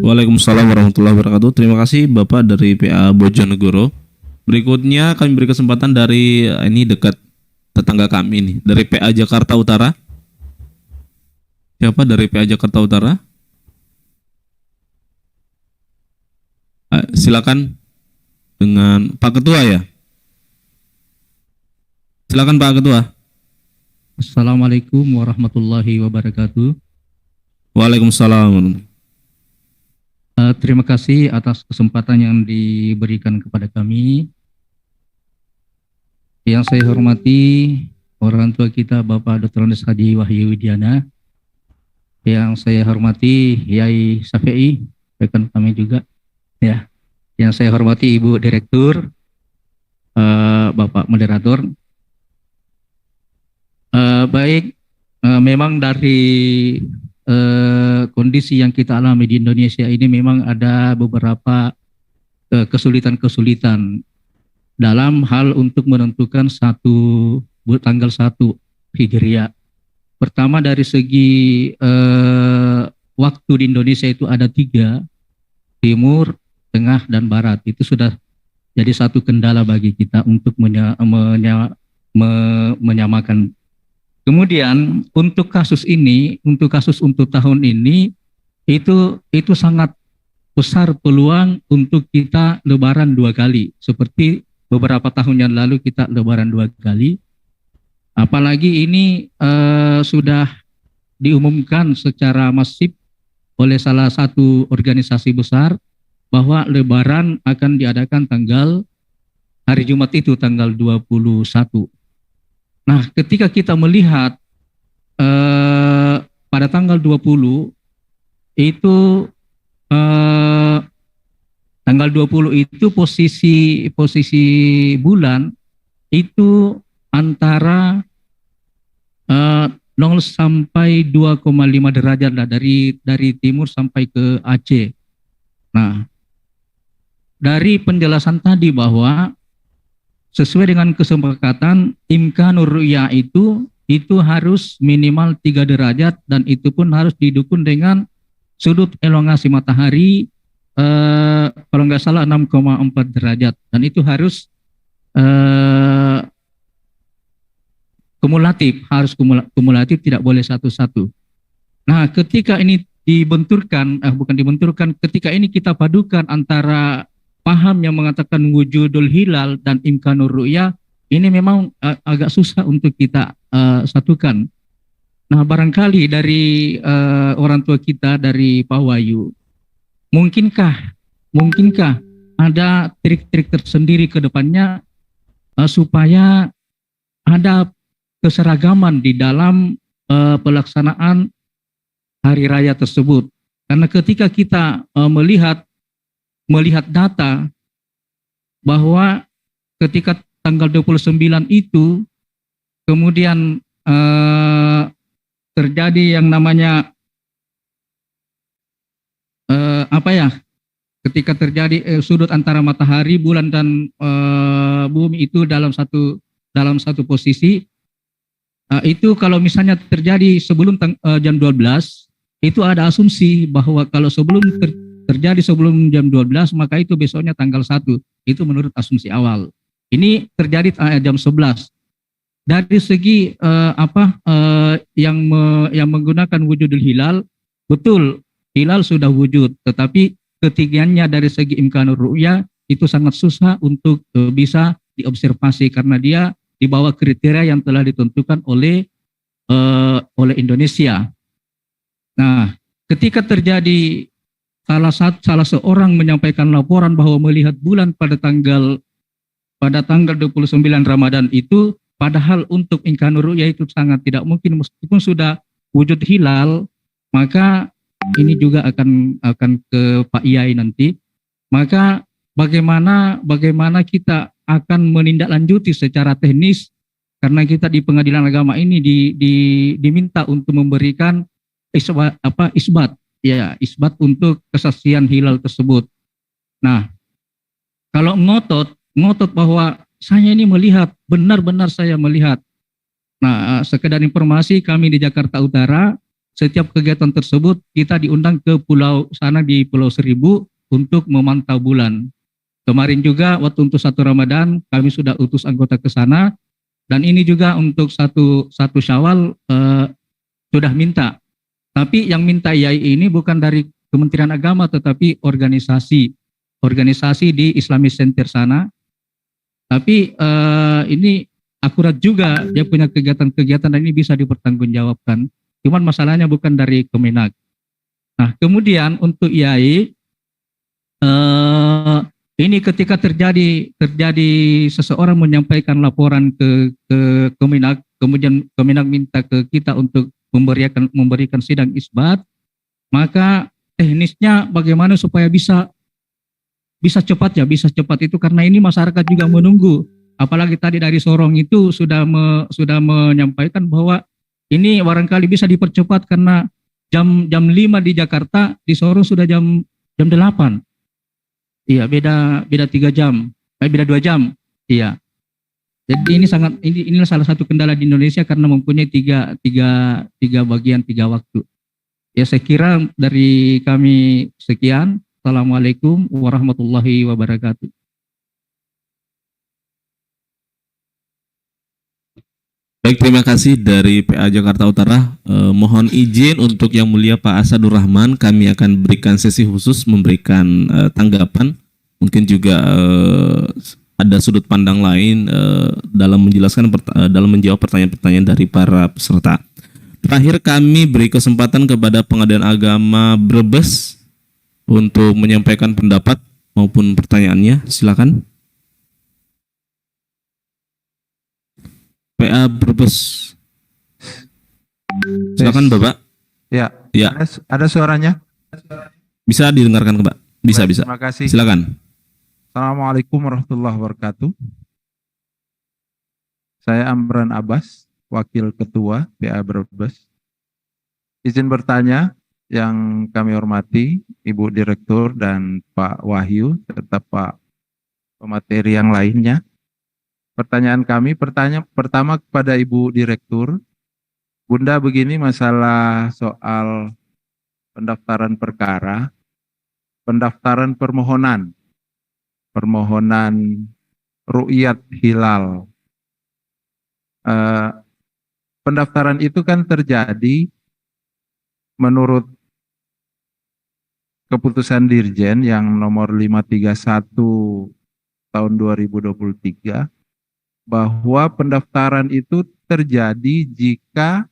S2: Waalaikumsalam warahmatullahi wabarakatuh. Terima kasih Bapak dari PA Bojonegoro. Berikutnya kami beri kesempatan dari ini dekat tetangga kami nih, dari PA Jakarta Utara. Siapa dari PA Jakarta Utara? Silakan dengan Pak Ketua ya. Silakan Pak Ketua.
S6: Assalamualaikum warahmatullahi wabarakatuh.
S2: Waalaikumsalam.
S6: Terima kasih atas kesempatan yang diberikan kepada kami. Yang saya hormati orang tua kita Bapak Dr. Andes Haji Wahyu Widiana. Yang saya hormati Yai Syafi'i, rekan kami juga. Ya. Yang saya hormati Ibu Direktur, Bapak Moderator. Baik, memang dari kondisi yang kita alami di Indonesia ini memang ada beberapa kesulitan-kesulitan dalam hal untuk menentukan tanggal 1 Hijriah. Pertama dari segi waktu di Indonesia itu ada 3, timur, tengah, dan barat. Itu sudah jadi satu kendala bagi kita untuk menyamakan. Kemudian untuk kasus untuk tahun ini itu sangat besar peluang untuk kita lebaran 2 kali. Seperti beberapa tahun yang lalu kita lebaran 2 kali. Apalagi ini sudah diumumkan secara masif oleh salah satu organisasi besar bahwa lebaran akan diadakan hari Jumat itu tanggal 21. Nah, ketika kita melihat pada tanggal 20 itu tanggal 20 itu posisi bulan itu antara 0 sampai 2,5 derajat lah dari timur sampai ke Aceh. Nah, dari penjelasan tadi bahwa sesuai dengan kesepakatan imkanur ru'yah itu harus minimal 3 derajat dan itu pun harus didukung dengan sudut elongasi matahari kalau nggak salah 6,4 derajat dan itu harus kumulatif, tidak boleh satu-satu. Nah, ketika ini ketika ini kita padukan antara paham yang mengatakan wujudul hilal dan imkanur ru'yah, ini memang agak susah untuk kita satukan. Nah, barangkali dari orang tua kita, dari Pak Wahyu, mungkinkah ada trik-trik tersendiri ke depannya supaya ada keseragaman di dalam pelaksanaan hari raya tersebut. Karena ketika kita melihat data bahwa ketika tanggal 29 itu kemudian terjadi yang namanya ketika terjadi sudut antara matahari, bulan dan bumi itu dalam satu posisi, itu kalau misalnya terjadi sebelum jam 12, itu ada asumsi bahwa kalau terjadi sebelum jam 12, maka itu besoknya tanggal 1. Itu menurut asumsi awal. Ini terjadi jam 11. Dari segi yang menggunakan wujudul hilal, betul hilal sudah wujud, tetapi ketiganya dari segi imkanur ru'yah itu sangat susah untuk bisa diobservasi karena dia di bawah kriteria yang telah ditentukan oleh Indonesia. Nah, ketika terjadi salah seorang menyampaikan laporan bahwa melihat bulan pada tanggal 29 Ramadan itu, padahal untuk imkanur ru'yah itu sangat tidak mungkin, meskipun sudah wujud hilal, maka ini juga akan ke Pak Iyai nanti. Maka bagaimana kita akan menindaklanjuti secara teknis, karena kita di Pengadilan Agama ini diminta untuk memberikan isbat untuk kesaksian hilal tersebut. Nah, kalau ngotot bahwa saya ini melihat, benar-benar saya melihat. Nah, sekedar informasi, kami di Jakarta Utara, setiap kegiatan tersebut kita diundang ke pulau sana di Pulau Seribu untuk memantau bulan. Kemarin juga waktu untuk 1 Ramadan kami sudah utus anggota ke sana, dan ini juga untuk satu Syawal sudah minta. Tapi yang minta IAI ini bukan dari Kementerian Agama, tetapi organisasi di Islamic Center sana. Tapi ini akurat juga dia punya kegiatan-kegiatan dan ini bisa dipertanggungjawabkan. Cuman masalahnya bukan dari Kemenak. Nah, kemudian untuk IAI, ini ketika terjadi seseorang menyampaikan laporan ke Kemenak, kemudian Kemenak minta ke kita untuk memberikan sidang isbat, maka teknisnya bagaimana supaya bisa cepat itu, karena ini masyarakat juga menunggu. Apalagi tadi dari Sorong itu sudah menyampaikan bahwa ini barangkali bisa dipercepat karena jam 5 di Jakarta, di Sorong sudah jam 8. Iya, beda 3 jam. Beda 2 jam. Iya. Jadi inilah salah satu kendala di Indonesia karena mempunyai tiga bagian, 3 waktu. Ya, saya kira dari kami sekian. Assalamualaikum warahmatullahi wabarakatuh.
S2: Baik, terima kasih dari PA Jakarta Utara. Mohon izin untuk Yang Mulia Pak Asadur Rahman, kami akan berikan sesi khusus memberikan tanggapan. Mungkin juga ada sudut pandang lain dalam menjawab pertanyaan-pertanyaan dari para peserta. Terakhir kami beri kesempatan kepada Pengadilan Agama Brebes untuk menyampaikan pendapat maupun pertanyaannya. Silakan. PA Brebes. Silakan Bapak.
S7: Ya.
S2: Ya.
S7: Ada suaranya?
S2: Bisa didengarkan Pak? Bisa,
S7: Baik,
S2: bisa.
S7: Terima kasih.
S2: Silakan.
S7: Assalamualaikum warahmatullahi wabarakatuh. Saya Amran Abbas, Wakil Ketua PA Brebes. Izin bertanya yang kami hormati Ibu Direktur dan Pak Wahyu serta Pak pemateri yang lainnya. Pertanyaan kami, pertama kepada Ibu Direktur. Bunda, begini masalah soal pendaftaran perkara, pendaftaran permohonan ru'yat hilal. Pendaftaran itu kan terjadi menurut keputusan Dirjen yang nomor 531 tahun 2023 bahwa pendaftaran itu terjadi jika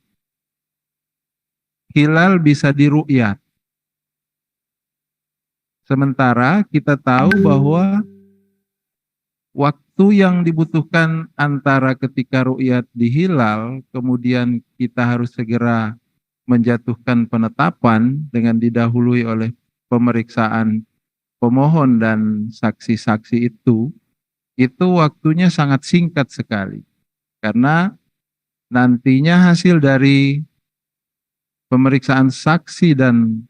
S7: hilal bisa diru'yat. Sementara kita tahu bahwa waktu yang dibutuhkan antara ketika ru'yat di hilal, kemudian kita harus segera menjatuhkan penetapan dengan didahului oleh pemeriksaan pemohon dan saksi-saksi itu waktunya sangat singkat sekali. Karena nantinya hasil dari pemeriksaan saksi dan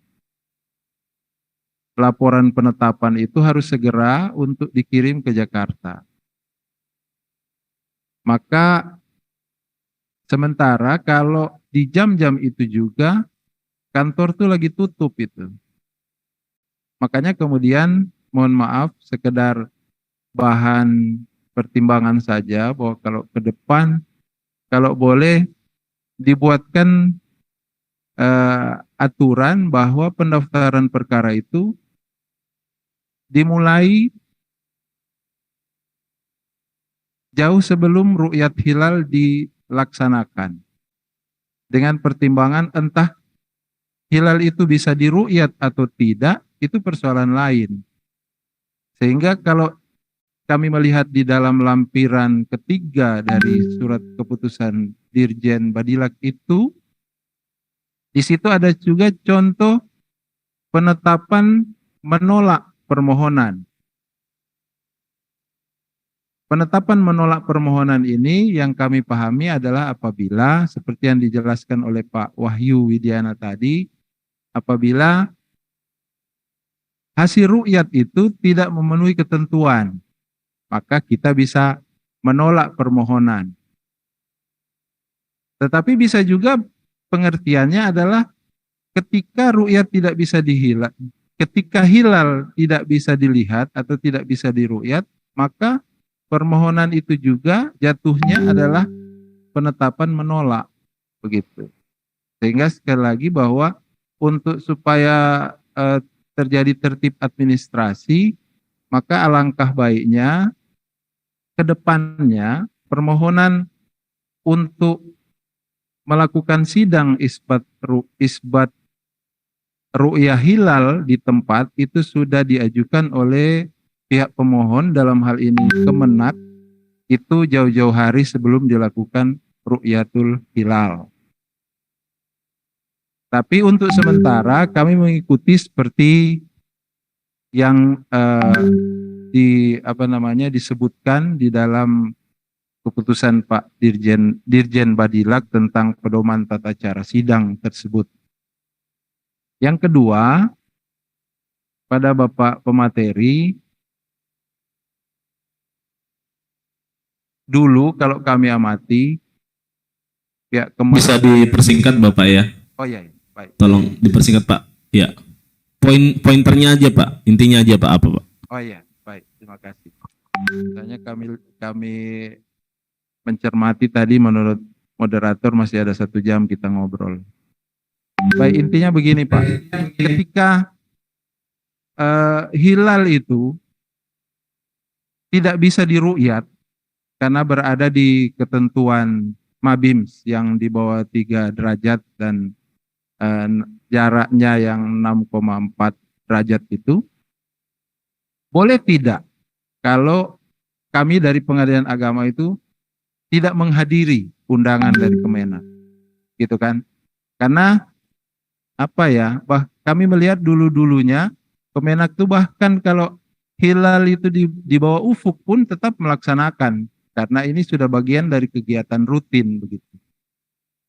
S7: laporan penetapan itu harus segera untuk dikirim ke Jakarta. Maka sementara kalau di jam-jam itu juga kantor tuh lagi tutup itu. Makanya kemudian mohon maaf sekedar bahan pertimbangan saja bahwa kalau ke depan kalau boleh dibuatkan aturan bahwa pendaftaran perkara itu dimulai jauh sebelum ru'yat hilal dilaksanakan. Dengan pertimbangan entah hilal itu bisa diru'yat atau tidak, itu persoalan lain. Sehingga kalau kami melihat di dalam lampiran ketiga dari surat keputusan Dirjen Badilak itu, di situ ada juga contoh penetapan menolak permohonan. Penetapan menolak permohonan ini yang kami pahami adalah apabila, seperti yang dijelaskan oleh Pak Wahyu Widiana tadi, apabila hasil ru'yat itu tidak memenuhi ketentuan, maka kita bisa menolak permohonan. Tetapi bisa juga pengertiannya adalah ketika ru'yat tidak bisa dihilal, ketika hilal tidak bisa dilihat atau tidak bisa diru'yat, maka permohonan itu juga jatuhnya adalah penetapan menolak, begitu. Sehingga sekali lagi bahwa untuk supaya terjadi tertib administrasi, maka alangkah baiknya ke depannya permohonan untuk melakukan sidang isbat ru'yah hilal di tempat itu sudah diajukan oleh pihak pemohon, dalam hal ini Kemenak, itu jauh-jauh hari sebelum dilakukan ru'yatul hilal. Tapi untuk sementara kami mengikuti seperti yang disebutkan di dalam keputusan Pak Dirjen Badilak tentang pedoman tata cara sidang tersebut. Yang kedua, pada Bapak pemateri, dulu kalau kami amati, ya
S2: Bisa dipersingkat Bapak ya.
S7: Oh iya, baik.
S2: Tolong dipersingkat Pak. Ya. Pointernya aja Pak. Intinya aja Pak apa Pak?
S7: Oh iya, baik. Terima kasih. Misalnya kami mencermati tadi menurut moderator masih ada 1 jam kita ngobrol. Baik, intinya begini Pak. Ketika hilal itu tidak bisa diru'yat karena berada di ketentuan Mabims yang di bawah 3 derajat dan jaraknya yang 6,4 derajat itu, boleh tidak kalau kami dari Pengadilan Agama itu tidak menghadiri undangan dari Kemenak, gitu kan? Karena apa ya? kami melihat dulu-dulunya Kemenak tuh bahkan kalau hilal itu di bawah ufuk pun tetap melaksanakan karena ini sudah bagian dari kegiatan rutin begitu.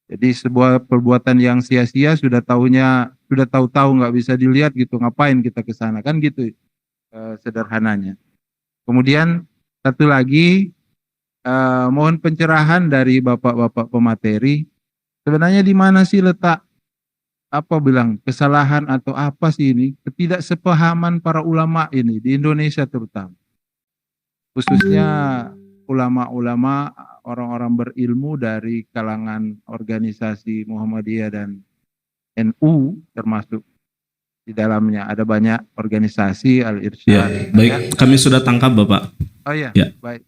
S7: Jadi sebuah perbuatan yang sia-sia sudah tahu-tahu nggak bisa dilihat gitu, ngapain kita ke sana kan gitu sederhananya. Kemudian satu lagi mohon pencerahan dari bapak-bapak pemateri, sebenarnya di mana sih letak kesalahan atau apa sih ini ketidaksepahaman para ulama ini di Indonesia terutama, khususnya ulama-ulama orang-orang berilmu dari kalangan organisasi Muhammadiyah dan NU, termasuk di dalamnya ada banyak organisasi Al-Irsyad.
S2: Ya, baik, kami sudah tangkap Bapak.
S7: Oh iya,
S2: ya.
S7: Baik,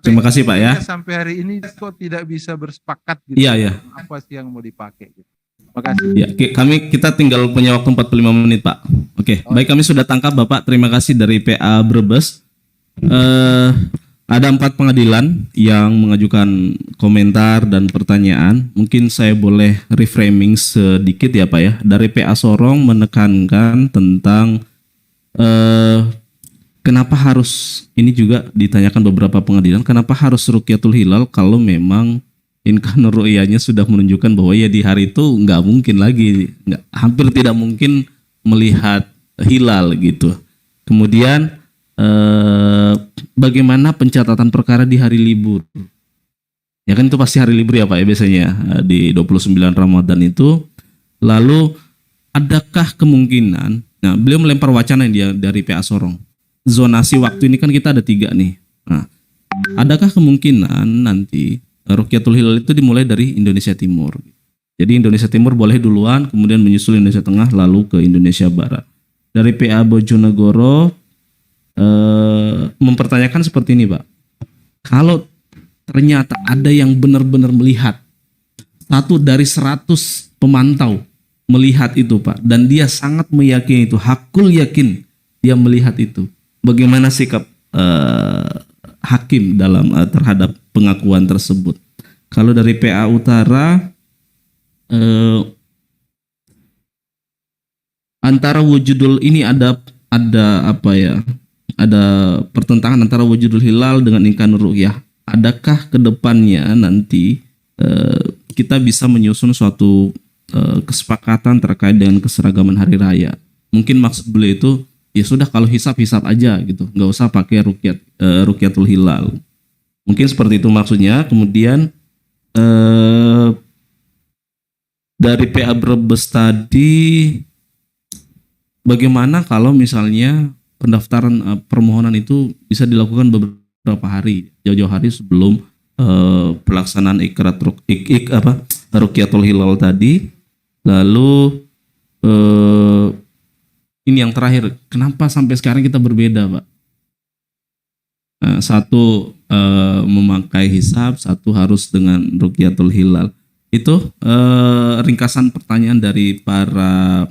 S2: terima kasih Pak ya.
S7: Sampai hari ini kok tidak bisa bersepakat gitu.
S2: Iya.
S7: Apa sih yang mau dipakai gitu. Terima kasih.
S2: Ya, kita tinggal punya waktu 45 menit Pak. Oke, baik, kami sudah tangkap Bapak. Terima kasih dari PA Brebes. Ada 4 pengadilan yang mengajukan komentar dan pertanyaan. Mungkin saya boleh reframing sedikit ya Pak ya. Dari PA Sorong menekankan tentang kenapa harus, ini juga ditanyakan beberapa pengadilan, kenapa harus Rukyatul Hilal kalau memang imkan ru'yahnya sudah menunjukkan bahwa ya di hari itu nggak mungkin lagi, hampir tidak mungkin melihat hilal gitu. Kemudian bagaimana pencatatan perkara di hari libur? Ya kan itu pasti hari libur ya Pak ya biasanya di 29 Ramadan itu. Lalu adakah kemungkinan, nah beliau melempar wacana dia dari PA Sorong, zonasi waktu ini kan kita ada 3 nih. Nah, adakah kemungkinan nanti Rukyatul Hilal itu dimulai dari Indonesia Timur? Jadi Indonesia Timur boleh duluan, kemudian menyusul Indonesia Tengah, lalu ke Indonesia Barat. Dari PA Bojonegoro mempertanyakan seperti ini Pak. Kalau ternyata ada yang benar-benar melihat, 1 dari 100 pemantau melihat itu Pak, dan dia sangat meyakini itu, hakul yakin dia melihat itu, bagaimana sikap hakim dalam terhadap pengakuan tersebut? Kalau dari PA Utara, antara wujudul ini ada apa ya? Ada pertentangan antara wujudul hilal dengan imkan ru'yah. Adakah kedepannya nanti kita bisa menyusun suatu kesepakatan terkait dengan keseragaman hari raya? Mungkin maksud beliau itu ya sudah, kalau hisab aja gitu, nggak usah pakai Rukyatul Hilal. Mungkin seperti itu maksudnya. Kemudian dari PA Brebes tadi, bagaimana kalau misalnya pendaftaran permohonan itu bisa dilakukan beberapa hari, jauh-jauh hari sebelum pelaksanaan Rukyatul Hilal tadi. Lalu ini yang terakhir, kenapa sampai sekarang kita berbeda Pak? Satu memakai hisab, satu harus dengan Rukyatul Hilal. Itu ringkasan pertanyaan dari para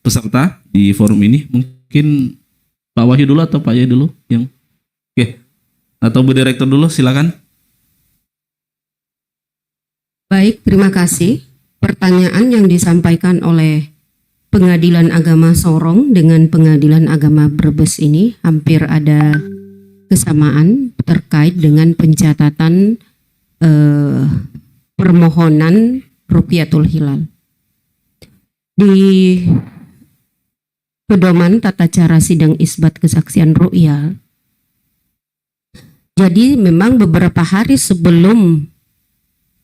S2: peserta di forum ini. Mungkin Pak Wahyu dulu atau Pak Yai dulu yang oke. Atau Bu Direktur dulu, silakan.
S8: Baik, terima kasih. Pertanyaan yang disampaikan oleh Pengadilan Agama Sorong dengan Pengadilan Agama Brebes ini hampir ada kesamaan terkait dengan pencatatan permohonan Rukyatul Hilal. Di Pedoman Tata Cara Sidang Isbat Kesaksian Ru'yah, jadi memang beberapa hari sebelum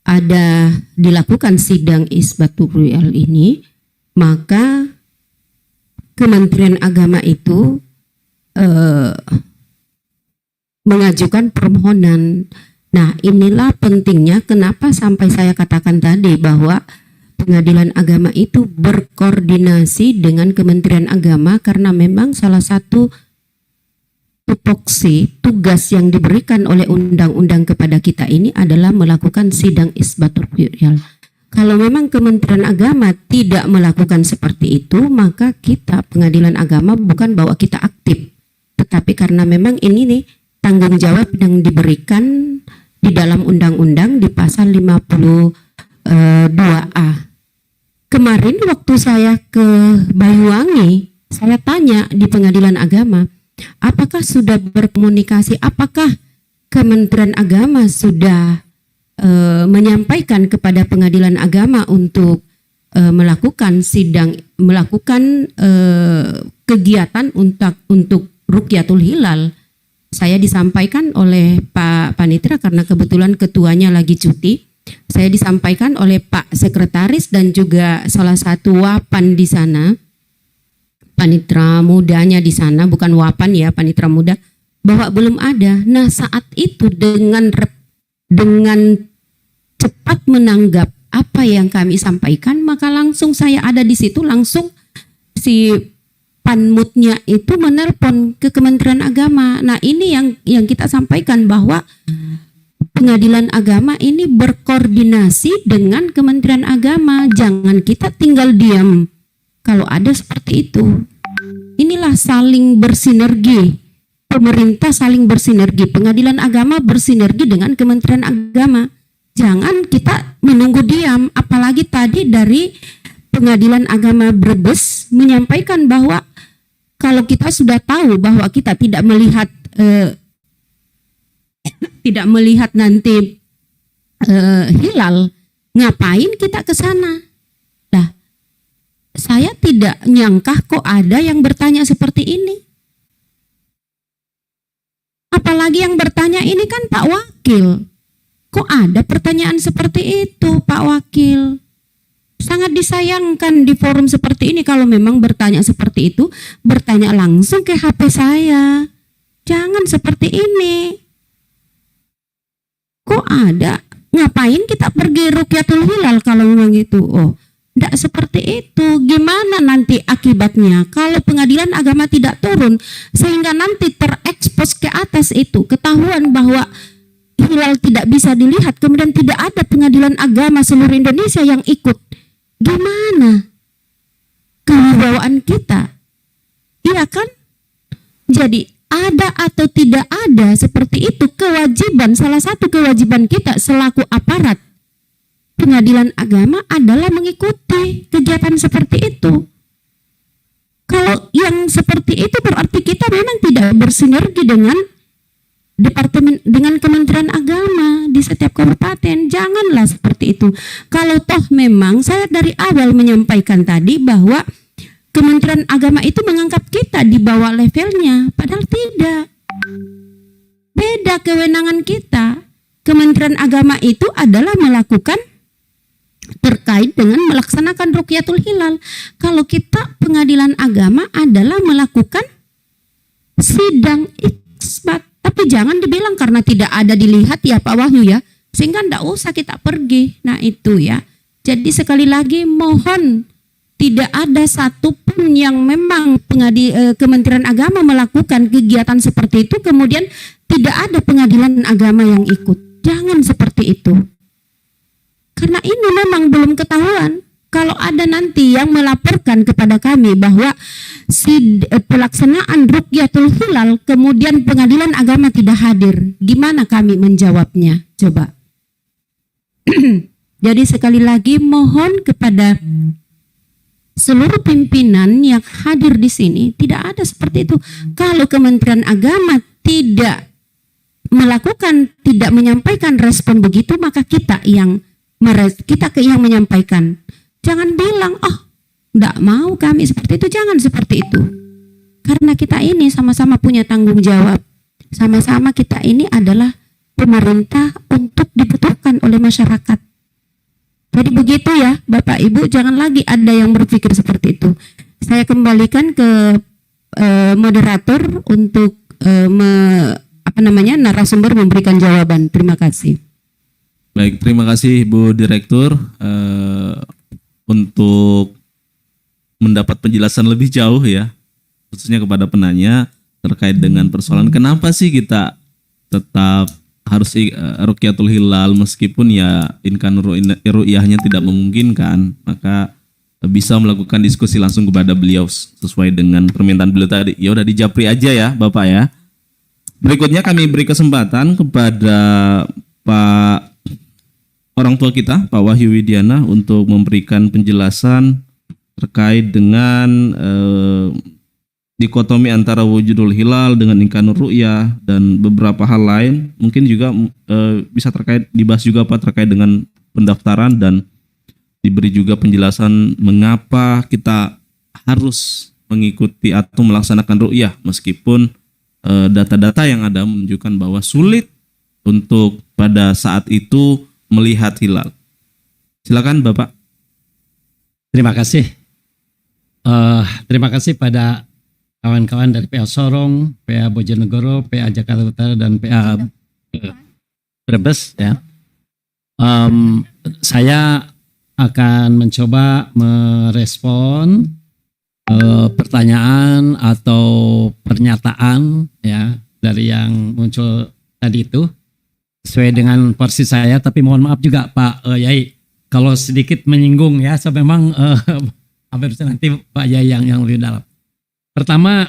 S8: ada dilakukan sidang Isbatul Ru'yah ini, maka Kementerian Agama itu mengajukan permohonan. Nah, inilah pentingnya kenapa sampai saya katakan tadi bahwa Pengadilan Agama itu berkoordinasi dengan Kementerian Agama, karena memang salah satu tupoksi tugas yang diberikan oleh undang-undang kepada kita ini adalah melakukan sidang Isbatul Ru'yah. Kalau memang Kementerian Agama tidak melakukan seperti itu, maka kita Pengadilan Agama bukan bahwa kita aktif, tetapi karena memang ini nih tanggung jawab yang diberikan di dalam undang-undang di pasal 52A kemarin waktu saya ke Banyuwangi, saya tanya di Pengadilan Agama, apakah sudah berkomunikasi, apakah Kementerian Agama sudah menyampaikan kepada Pengadilan Agama untuk melakukan sidang, melakukan kegiatan untuk Rukyatul Hilal. Saya disampaikan oleh Pak Panitra karena kebetulan ketuanya lagi cuti. Saya disampaikan oleh Pak Sekretaris dan juga salah satu wapan di sana, panitra mudanya di sana, bukan wapan ya, panitra muda, bahwa belum ada. Nah, saat itu dengan cepat menanggap apa yang kami sampaikan, maka langsung saya ada di situ, langsung si panmutnya itu menelpon ke Kementerian Agama. Nah, ini yang kita sampaikan bahwa Pengadilan Agama ini berkoordinasi dengan Kementerian Agama. Jangan kita tinggal diam kalau ada seperti itu. Inilah saling bersinergi. Pemerintah saling bersinergi. Pengadilan Agama bersinergi dengan Kementerian Agama. Jangan kita menunggu diam. Apalagi tadi dari Pengadilan Agama Brebes menyampaikan bahwa kalau kita sudah tahu bahwa kita tidak melihat nanti hilal, ngapain kita ke sana? Nah, saya tidak nyangka kok ada yang bertanya seperti ini. Apalagi yang bertanya ini kan Pak Wakil. Kok ada pertanyaan seperti itu, Pak Wakil? Sangat disayangkan di forum seperti ini kalau memang bertanya seperti itu, bertanya langsung ke HP saya. Jangan seperti ini. Kok ada? Ngapain kita pergi Rukyatul Hilal kalau memang gitu? Oh, tidak seperti itu. Gimana nanti akibatnya kalau Pengadilan Agama tidak turun sehingga nanti terekspos ke atas itu, ketahuan bahwa hilal tidak bisa dilihat, kemudian tidak ada Pengadilan Agama seluruh Indonesia yang ikut. Gimana kewibawaan kita? Iya kan? Jadi ada atau tidak ada seperti itu kewajiban, salah satu kewajiban kita selaku aparat Pengadilan Agama adalah mengikuti kegiatan seperti itu. Kalau yang seperti itu berarti kita memang tidak bersinergi dengan dengan Kementerian Agama di setiap kabupaten. Janganlah seperti itu. Kalau toh memang saya dari awal menyampaikan tadi bahwa Kementerian Agama itu menganggap kita di bawah levelnya, padahal tidak. Beda kewenangan kita. Kementerian Agama itu adalah melakukan terkait dengan melaksanakan Rukyatul Hilal. Kalau kita Pengadilan Agama adalah melakukan sidang isbat. Tapi jangan dibilang karena tidak ada dilihat ya Pak Wahyu ya, sehingga tidak usah kita pergi. Nah itu ya. Jadi sekali lagi mohon tidak ada satupun yang memang Kementerian Agama melakukan kegiatan seperti itu kemudian tidak ada Pengadilan Agama yang ikut. Jangan seperti itu. Karena ini memang belum ketahuan. Kalau ada nanti yang melaporkan kepada kami bahwa pelaksanaan Rukyatul Hilal kemudian Pengadilan Agama tidak hadir, gimana kami menjawabnya? Coba. Jadi sekali lagi mohon kepada seluruh pimpinan yang hadir di sini, tidak ada seperti itu. Kalau Kementerian Agama tidak melakukan, tidak menyampaikan respon begitu, maka kita yang menyampaikan. Jangan bilang, oh, tidak mau kami seperti itu. Jangan seperti itu. Karena kita ini sama-sama punya tanggung jawab. Sama-sama kita ini adalah pemerintah untuk dibutuhkan oleh masyarakat. Jadi begitu ya Bapak Ibu, jangan lagi ada yang berpikir seperti itu. Saya kembalikan ke moderator untuk narasumber memberikan jawaban. Terima kasih.
S2: Baik, terima kasih Bu Direktur untuk mendapat penjelasan lebih jauh ya, khususnya kepada penanya terkait dengan persoalan kenapa sih kita tetap harus Rukyatul Hilal meskipun ya imkan ru'yahnya tidak memungkinkan, maka bisa melakukan diskusi langsung kepada beliau sesuai dengan permintaan beliau tadi. Ya udah dijapri aja ya Bapak ya. Berikutnya kami beri kesempatan kepada Pak orang tua kita Pak Wahyu Widiana untuk memberikan penjelasan terkait dengan dikotomi antara wujudul hilal dengan imkanur ru'yah dan beberapa hal lain. Mungkin juga bisa dibahas juga Pak terkait dengan pendaftaran dan diberi juga penjelasan mengapa kita harus mengikuti atau melaksanakan ru'yah meskipun data-data yang ada menunjukkan bahwa sulit untuk pada saat itu melihat hilal. Silakan Bapak.
S1: Terima kasih. Terima kasih pada kawan-kawan dari PA Sorong, PA Bojonegoro, PA Jakarta Utara, dan PA Brebes. Ya. Saya akan mencoba merespon pertanyaan atau pernyataan ya dari yang muncul tadi itu sesuai dengan porsi saya, tapi mohon maaf juga Pak Yai kalau sedikit menyinggung ya, so memang hampir nanti Pak Yai yang lebih dalam. Pertama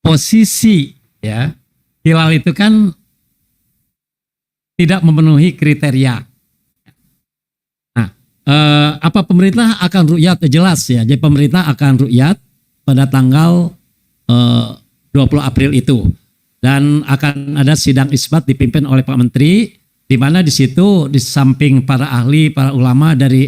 S1: posisi ya hilal itu kan tidak memenuhi kriteria. Apa pemerintah akan ru'yat? Jelas ya. Jadi pemerintah akan ru'yat pada tanggal 20 April itu, dan akan ada sidang isbat dipimpin oleh Pak Menteri, di mana di situ di samping para ahli, para ulama dari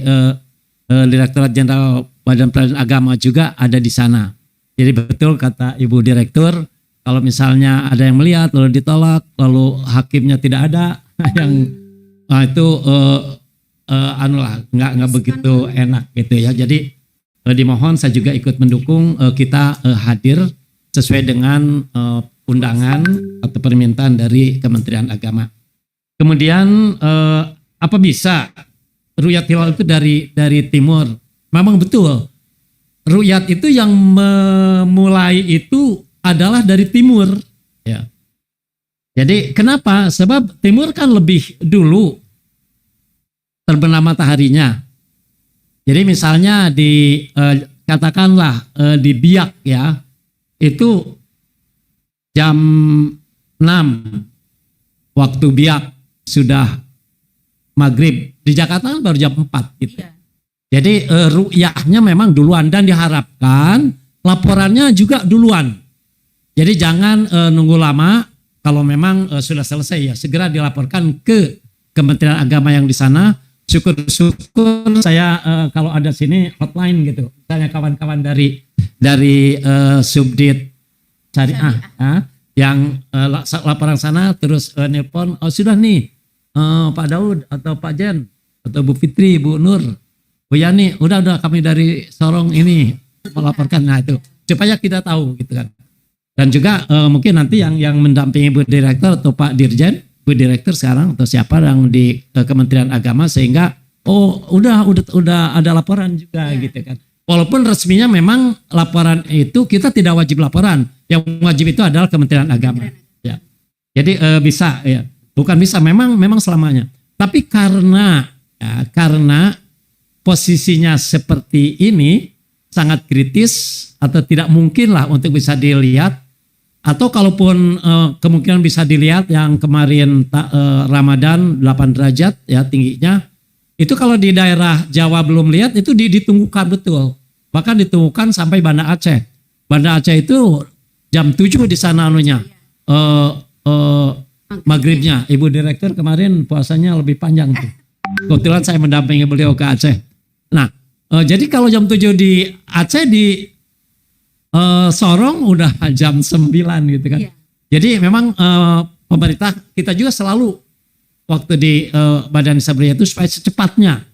S1: Direktorat Jenderal Badan Peradilan Agama juga ada di sana. Jadi betul kata Ibu Direktur, kalau misalnya ada yang melihat lalu ditolak, lalu hakimnya tidak ada, yang itu nggak begitu enak gitu ya. Jadi dimohon saya juga ikut mendukung kita hadir sesuai dengan undangan atau permintaan dari Kementerian Agama. Kemudian apa bisa ru'yat hilal itu dari timur? Memang betul. Ru'yat itu yang memulai itu adalah dari timur ya. Jadi kenapa? Sebab timur kan lebih dulu terbenam mataharinya. Jadi misalnya di katakanlah di Biak ya, itu jam 6 waktu Biak sudah maghrib. Di Jakarta kan baru jam 4 gitu. Iya. Jadi ru'yahnya memang duluan dan diharapkan laporannya juga duluan. Jadi jangan nunggu lama. Kalau memang sudah selesai ya segera dilaporkan ke Kementerian Agama yang di sana. Syukur-syukur saya kalau ada sini hotline gitu. Misalnya kawan-kawan dari Subdit Syariah yang laporan sana terus nelpon, sudah nih Pak Daud atau Pak Jen atau Bu Fitri, Bu Nur, Bu Yani, udah kami dari Sorong ini melaporkan. Nah itu supaya kita tahu gitu kan. Dan juga mungkin nanti yang mendampingi Bu Direktur atau Pak Dirjen, Bu Direktur sekarang atau siapa yang di Kementerian Agama, sehingga udah ada laporan juga gitu kan. Walaupun resminya memang laporan itu kita tidak wajib laporan, yang wajib itu adalah Kementerian Agama. Ya. Jadi bisa ya, bukan bisa, memang selamanya. Tapi karena posisinya seperti ini sangat kritis atau tidak mungkin lah untuk bisa dilihat, atau kalaupun kemungkinan bisa dilihat yang kemarin Ramadan 8 derajat ya tingginya, itu kalau di daerah Jawa belum lihat itu ditunggukan betul, bahkan ditunggukan sampai Banda Aceh. Banda Aceh itu jam 7 di sana maghribnya. Ibu Direktur kemarin puasanya lebih panjang tuh. Kebetulan saya mendampingi beliau ke Aceh. Nah, jadi kalau jam 7 di Aceh, di Sorong udah jam 9 gitu kan. Iya. Jadi memang pemerintah kita juga selalu waktu di Badan Sabriyah itu supaya secepatnya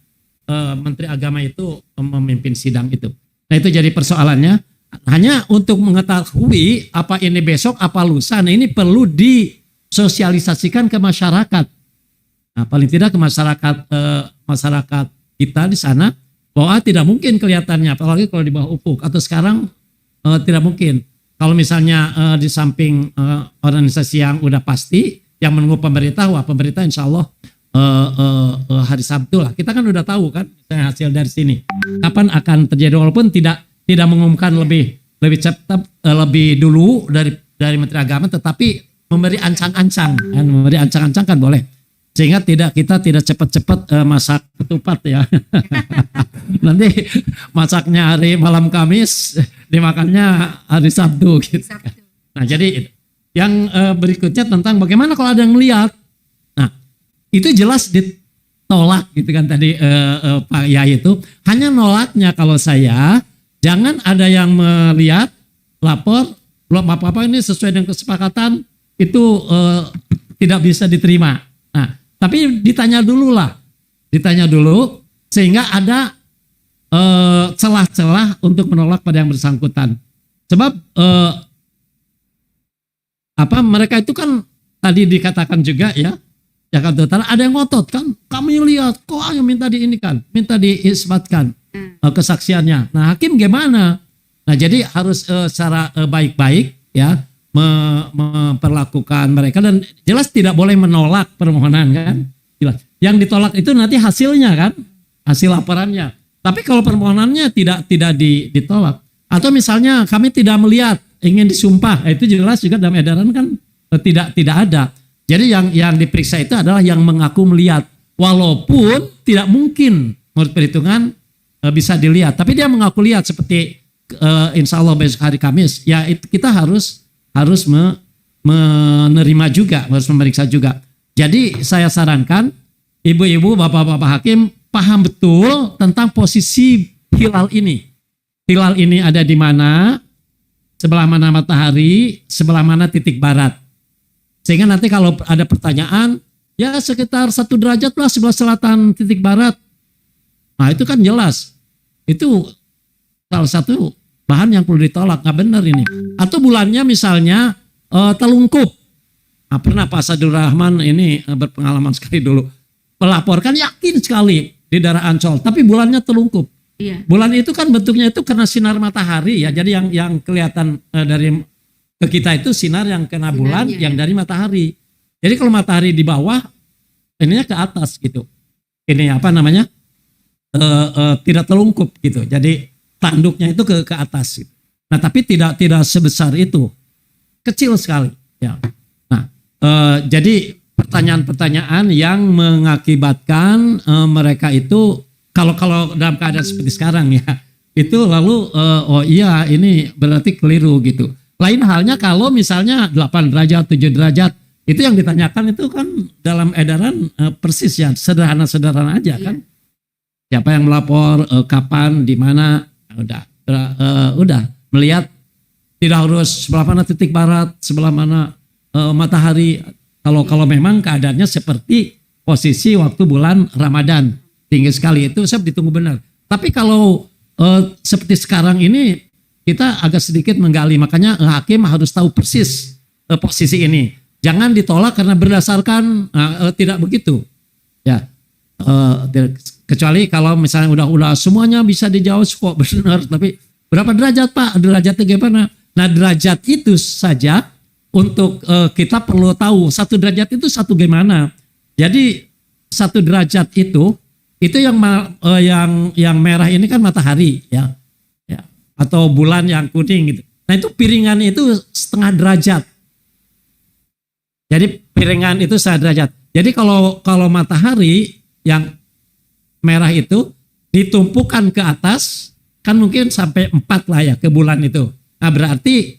S1: Menteri Agama itu memimpin sidang itu. Nah itu jadi persoalannya. Hanya untuk mengetahui apa ini besok, apa lusa, nah ini perlu disosialisasikan ke masyarakat. Nah, paling tidak ke masyarakat kita di sana, bahwa tidak mungkin kelihatannya, apalagi kalau di bawah ufuk atau sekarang tidak mungkin. Kalau misalnya di samping organisasi yang udah pasti, yang menunggu pemerintah, wah pemerintah insya Allah hari Sabtu lah. Kita kan udah tahu kan hasil dari sini. Kapan akan terjadi, walaupun tidak mengumumkan lebih cepat, lebih dulu dari Menteri Agama, tetapi memberi ancang-ancang kan bolboleh. sehingga kita tidak cepat-cepat masak ketupat ya. Nanti masaknya hari malam Kamis, dimakannya hari Sabtu gitu. Nah, jadi yang berikutnya tentang bagaimana kalau ada yang melihat. Nah, itu jelas ditolak gitu kan tadi Pak Yai itu. Hanya nolaknya kalau saya, jangan ada yang melihat, lapor, belum apa-apa ini sesuai dengan kesepakatan, itu tidak bisa diterima. Nah, tapi ditanya dulu sehingga ada celah-celah untuk menolak pada yang bersangkutan. Sebab mereka itu kan tadi dikatakan juga ya, Jakarta Utara ada yang ngotot kan, kami lihat kok ayo minta diisbatkan kesaksiannya. Nah, hakim gimana? Nah, jadi harus secara baik-baik ya memperlakukan mereka, dan jelas tidak boleh menolak permohonan kan. Jelas. Yang ditolak itu nanti hasilnya kan, hasil laporannya. Tapi kalau permohonannya tidak ditolak, atau misalnya kami tidak melihat, ingin disumpah, itu jelas juga dalam edaran kan tidak ada. Jadi yang diperiksa itu adalah yang mengaku melihat, walaupun tidak mungkin menurut perhitungan bisa dilihat, tapi dia mengaku lihat seperti insya Allah besok hari Kamis, ya itu kita harus menerima juga, harus memeriksa juga. Jadi saya sarankan ibu-ibu, bapak-bapak hakim paham betul tentang posisi hilal ini. Hilal ini ada di mana, sebelah mana matahari, sebelah mana titik barat. Sehingga nanti kalau ada pertanyaan, ya sekitar 1 derajat lah sebelah selatan titik barat. Nah itu kan jelas. Itu salah satu bahan yang perlu ditolak, nggak benar ini. Atau bulannya misalnya telungkup. Nah, pernah Pak Sadul Rahman ini berpengalaman sekali dulu. Melaporkan yakin sekali di daerah Ancol, tapi bulannya telungkup. Iya. Bulan itu kan bentuknya itu karena sinar matahari ya. Jadi yang kelihatan dari ke kita itu sinar yang kena bulan, yang dari matahari. Jadi kalau matahari di bawah, ininya ke atas gitu. Ini apa namanya? Tidak telungkup gitu. Jadi tanduknya itu ke atas. Gitu. Nah tapi tidak sebesar itu, kecil sekali. Ya. Nah jadi pertanyaan-pertanyaan yang mengakibatkan mereka itu kalau dalam keadaan seperti sekarang ya, itu lalu oh iya ini berarti keliru gitu. Lain halnya kalau misalnya 8 derajat, 7 derajat, itu yang ditanyakan itu kan dalam edaran persis ya, sederhana-sederhana aja kan. Siapa yang melapor, kapan, di mana, udah melihat, tidak harus sebelah mana titik barat, sebelah mana matahari. Kalau memang keadaannya seperti posisi waktu bulan Ramadan, tinggi sekali, itu saya ditunggu benar. Tapi kalau seperti sekarang ini, kita agak sedikit menggali, makanya hakim harus tahu persis posisi ini. Jangan ditolak karena berdasarkan tidak begitu. Ya, kecuali kalau misalnya udah semuanya bisa dijawab kok benar, tapi berapa derajat Pak? Derajatnya gimana? Nah derajat itu saja untuk kita perlu tahu 1 derajat itu satu gimana. Jadi 1 derajat itu yang merah ini kan matahari ya. Atau bulan yang kuning gitu. Nah itu piringan itu 0,5 derajat. Jadi piringan itu 0,5 derajat. Jadi kalau matahari yang merah itu ditumpukan ke atas, kan mungkin sampai 4 lah ya ke bulan itu. Nah berarti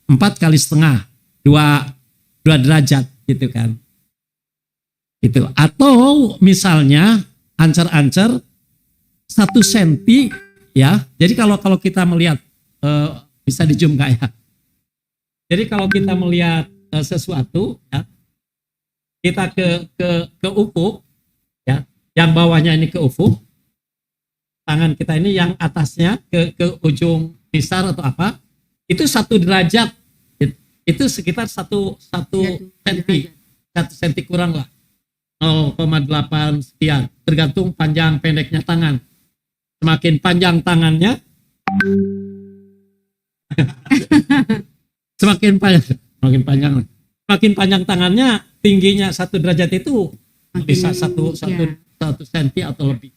S1: 4 kali setengah, 2 derajat gitu kan. Itu. Atau misalnya ancer-ancer 1 senti ya. Jadi kalau kita melihat bisa di zoom nggak ya? Jadi kalau kita melihat sesuatu ya, kita ke ufuk ya, yang bawahnya ini ke ufuk, tangan kita ini yang atasnya ke ujung misar atau apa, itu 1 derajat, itu sekitar 1 senti, 1 senti kurang lah, 0,8 sekian, tergantung panjang pendeknya tangan. Semakin panjang tangannya, semakin panjang tangannya, tingginya 1 derajat itu bisa 1 senti atau lebih.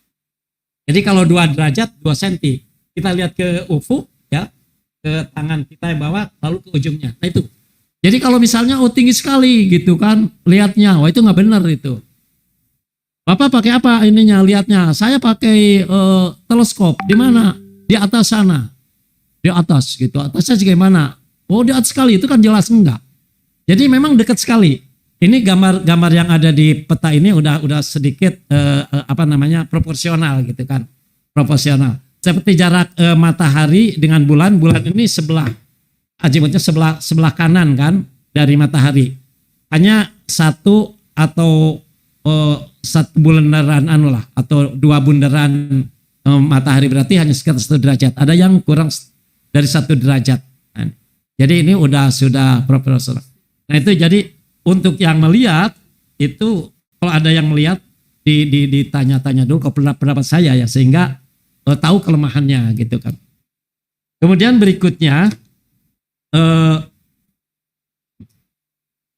S1: Jadi kalau 2 derajat 2 senti, kita lihat ke ufuk ya, ke tangan kita yang bawah lalu ke ujungnya. Nah itu. Jadi kalau misalnya tinggi sekali gitu kan, lihatnya, wah itu nggak benar itu. Bapak pakai apa ininya lihatnya? Saya pakai teleskop. Di mana? Di atas sana. Di atas gitu. Atasnya gimana? Oh, di atas sekali. Itu kan jelas enggak. Jadi memang dekat sekali. Ini gambar yang ada di peta ini udah sedikit proporsional gitu kan. Proporsional. Seperti jarak matahari dengan bulan ini sebelah. Azimutnya sebelah kanan kan dari matahari. Hanya satu atau satu bundaran atau 2 bundaran matahari, berarti hanya sekitar 1 derajat. Ada yang kurang dari 1 derajat. Jadi ini sudah proporsional. Nah itu jadi untuk yang melihat itu, kalau ada yang melihat ditanya-tanya dulu ke pendapat saya ya, sehingga tahu kelemahannya gitu kan. Kemudian berikutnya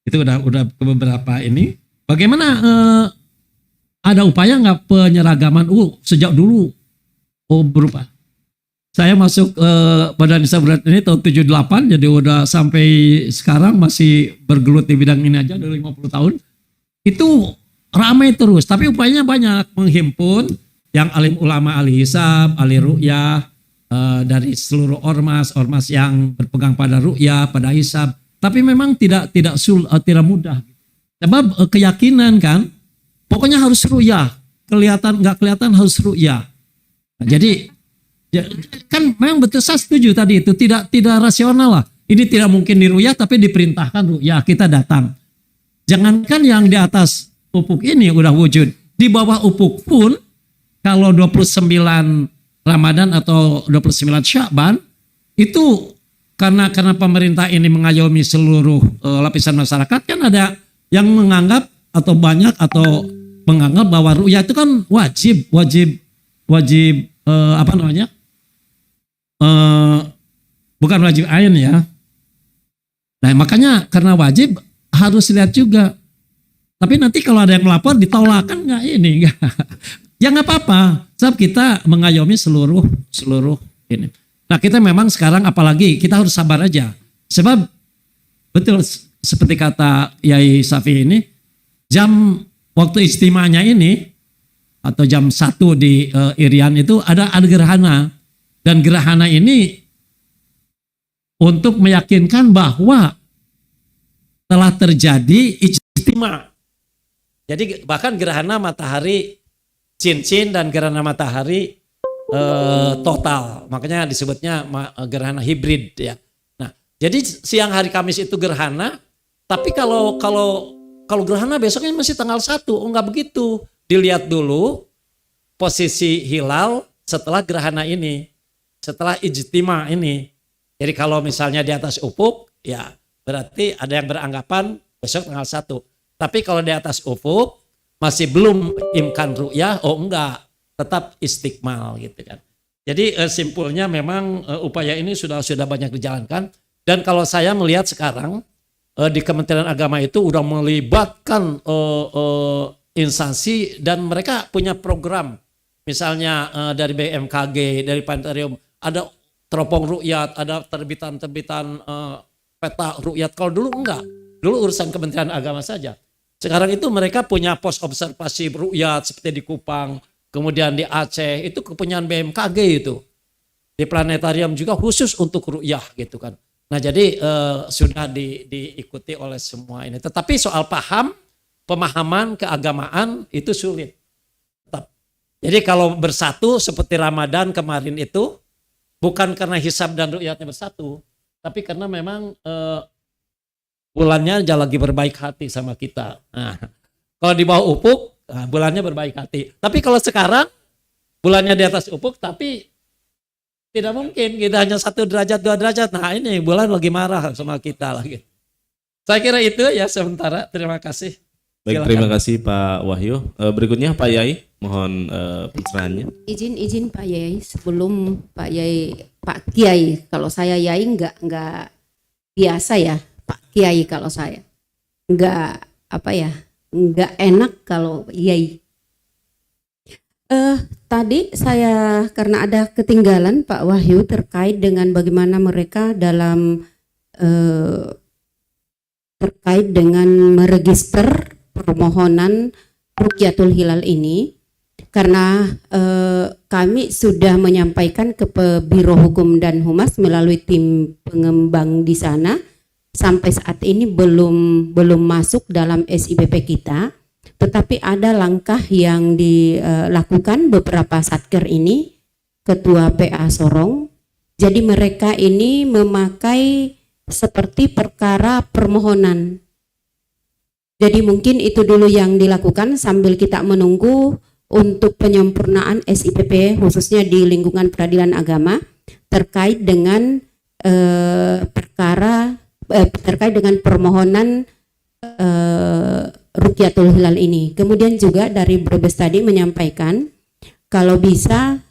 S1: itu udah ke beberapa ini. Bagaimana ada upaya nggak penyeragaman sejak dulu berubah? Saya masuk Badan Disabilitas ini tahun 78, jadi udah sampai sekarang masih bergelut di bidang ini aja dari 50 tahun. Itu ramai terus, tapi upayanya banyak, menghimpun yang alim ulama, ahli hisab, ahli ru'yah, dari seluruh ormas yang berpegang pada ru'yah, pada hisab. Tapi memang tidak mudah. Sebab keyakinan kan, pokoknya harus ru'yah, nggak kelihatan harus ru'yah. Nah, jadi kan memang betul, saya setuju tadi itu tidak rasional lah. Ini tidak mungkin diruyah tapi diperintahkan ru'yah, kita datang. Jangankan yang di atas ufuk ini udah wujud, di bawah ufuk pun kalau 29 Ramadan atau 29 Sya'ban itu karena pemerintah ini mengayomi seluruh lapisan masyarakat, kan ada yang menganggap atau banyak atau menganggap bahwa ru'yah itu kan wajib bukan wajib ain ya. Nah makanya karena wajib harus lihat juga. Tapi nanti kalau ada yang melapor ditolak kan nggak ini nggak. Ya nggak apa-apa. Sebab kita mengayomi seluruh ini. Nah kita memang sekarang apalagi kita harus sabar aja. Sebab betul seperti kata Yai Safi ini, jam waktu istimanya ini atau jam 1 di Irian itu ada gerhana. Dan gerhana ini untuk meyakinkan bahwa telah terjadi ijtima. Jadi bahkan gerhana matahari cincin dan gerhana matahari total. Makanya disebutnya gerhana hibrid ya. Nah, jadi siang hari Kamis itu gerhana, tapi kalau gerhana besoknya masih tanggal 1. Oh enggak begitu. Dilihat dulu posisi hilal setelah gerhana ini. Setelah ijtima ini. Jadi kalau misalnya di atas ufuk, ya berarti ada yang beranggapan besok tanggal 1. Tapi kalau di atas ufuk masih belum imkan ru'yah, oh enggak, tetap istiqmal gitu kan. Jadi simpulnya memang upaya ini sudah banyak dijalankan. Dan kalau saya melihat sekarang di Kementerian Agama itu udah melibatkan instansi dan mereka punya program. Misalnya dari BMKG, dari Planetarium, ada teropong ru'yat, ada terbitan peta ru'yat. Kalau dulu enggak, dulu urusan Kementerian Agama saja. Sekarang itu mereka punya pos observasi ru'yat seperti di Kupang, kemudian di Aceh, itu kepunyaan BMKG itu. Di Planetarium juga khusus untuk ru'yah gitu kan. Nah jadi sudah diikuti oleh semua ini. Tetapi soal pemahaman keagamaan itu sulit. Jadi kalau bersatu seperti Ramadan kemarin itu, bukan karena hisab dan ru'yatnya bersatu, tapi karena memang bulannya lagi berbaik hati sama kita. Nah, kalau di bawah ufuk, bulannya berbaik hati. Tapi kalau sekarang bulannya di atas ufuk, tapi tidak mungkin kita hanya 1 derajat, 2 derajat. Nah ini bulan lagi marah sama kita lagi. Saya kira itu ya sementara. Terima kasih.
S2: Baik,
S1: Silakan.
S2: terima kasih Pak Wahyu. Berikutnya Pak Yai, mohon pencerahannya.
S8: Izin Pak Yai, sebelum Pak Kiai, kalau saya Yai enggak biasa ya, Pak Kiai kalau saya. Enggak enggak enak kalau Yai. Tadi saya karena ada ketinggalan Pak Wahyu terkait dengan bagaimana mereka dalam terkait dengan meregister permohonan Rukyatul Hilal ini, karena kami sudah menyampaikan ke Biro Hukum dan Humas melalui tim pengembang di sana, sampai saat ini belum masuk dalam SIPP kita, tetapi ada langkah yang dilakukan beberapa satker ini, Ketua PA Sorong. Jadi mereka ini memakai seperti perkara permohonan. Jadi mungkin itu dulu yang dilakukan sambil kita menunggu untuk penyempurnaan SIPP khususnya di lingkungan peradilan agama terkait dengan terkait dengan permohonan Rukyatul Hilal ini. Kemudian juga dari Brebes tadi menyampaikan kalau bisa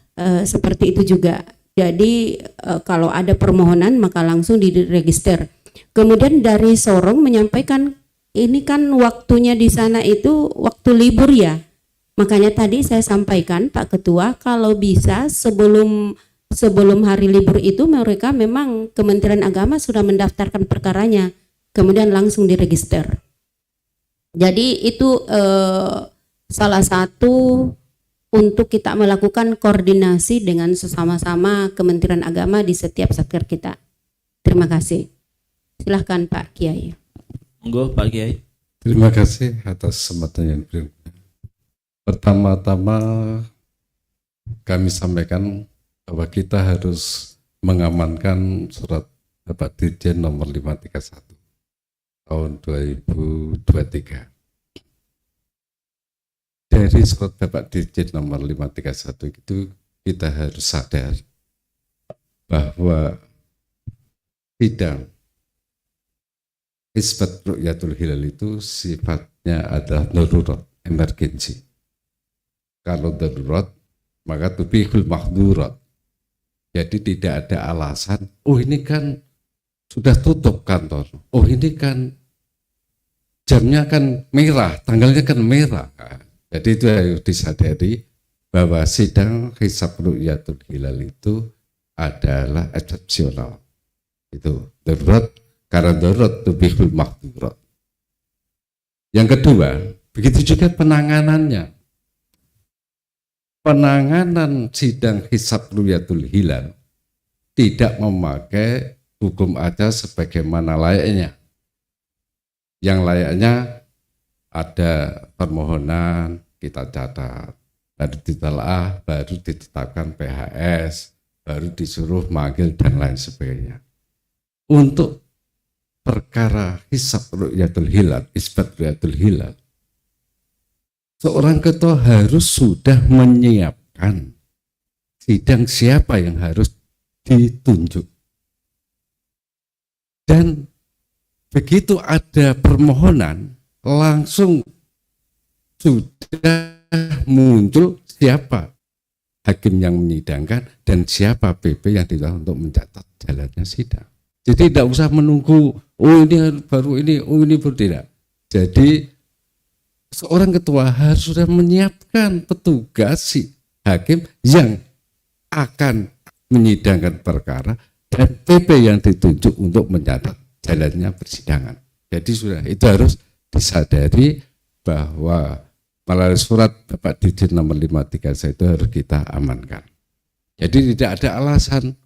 S8: seperti itu juga. Jadi kalau ada permohonan maka langsung diregister. Kemudian dari Sorong menyampaikan ini kan waktunya di sana itu waktu libur ya. Makanya tadi saya sampaikan Pak Ketua kalau bisa sebelum hari libur itu mereka memang Kementerian Agama sudah mendaftarkan perkaranya, kemudian langsung diregister. Jadi itu salah satu untuk kita melakukan koordinasi dengan sesama-sama Kementerian Agama di setiap satker kita. Terima kasih. Silahkan Pak Kiai.
S2: Monggo Pak Kiai.
S3: Terima kasih atas kesempatan yang diberikan. Pertama-tama kami sampaikan bahwa kita harus mengamankan surat Bapak Dirjen nomor 531 tahun 2023. Dari surat Bapak Dirjen nomor 531 itu kita harus sadar bahwa sidang isbat Rukyatul Hilal itu sifatnya adalah darurat, emergensi. Kalau darurat maka tubihul mahdurat. Jadi tidak ada alasan, oh ini kan sudah tutup kantor, oh ini kan jamnya kan merah, tanggalnya kan merah. Jadi itu harus disadari bahwa sidang hisab Rukyatul Hilal itu adalah eksepsional. Itu darurat, karena darurat tubihul mahdurat. Yang kedua, begitu juga penanganannya. Penanganan sidang hisab Rukyatul Hilal tidak memakai hukum acara sebagaimana layaknya. Yang layaknya ada permohonan, kita catat, baru ditelaah, baru ditetapkan PHS, baru disuruh manggil dan lain sebagainya. Untuk perkara hisab Rukyatul Hilal, isbat Rukyatul Hilal, seorang ketua harus sudah menyiapkan sidang siapa yang harus ditunjuk. Dan begitu ada permohonan, langsung sudah muncul siapa hakim yang menyidangkan dan siapa PP yang ditaruh untuk mencatat jalannya sidang. Jadi tidak usah menunggu, oh ini baru ini, oh ini baru tidak. Jadi seorang ketua harus sudah menyiapkan petugas si hakim yang akan menyidangkan perkara dan PP yang ditunjuk untuk mencatat jalannya persidangan. Jadi sudah itu harus disadari bahwa melalui surat Bapak Dirjen nomor 531 itu harus kita amankan. Jadi tidak ada alasan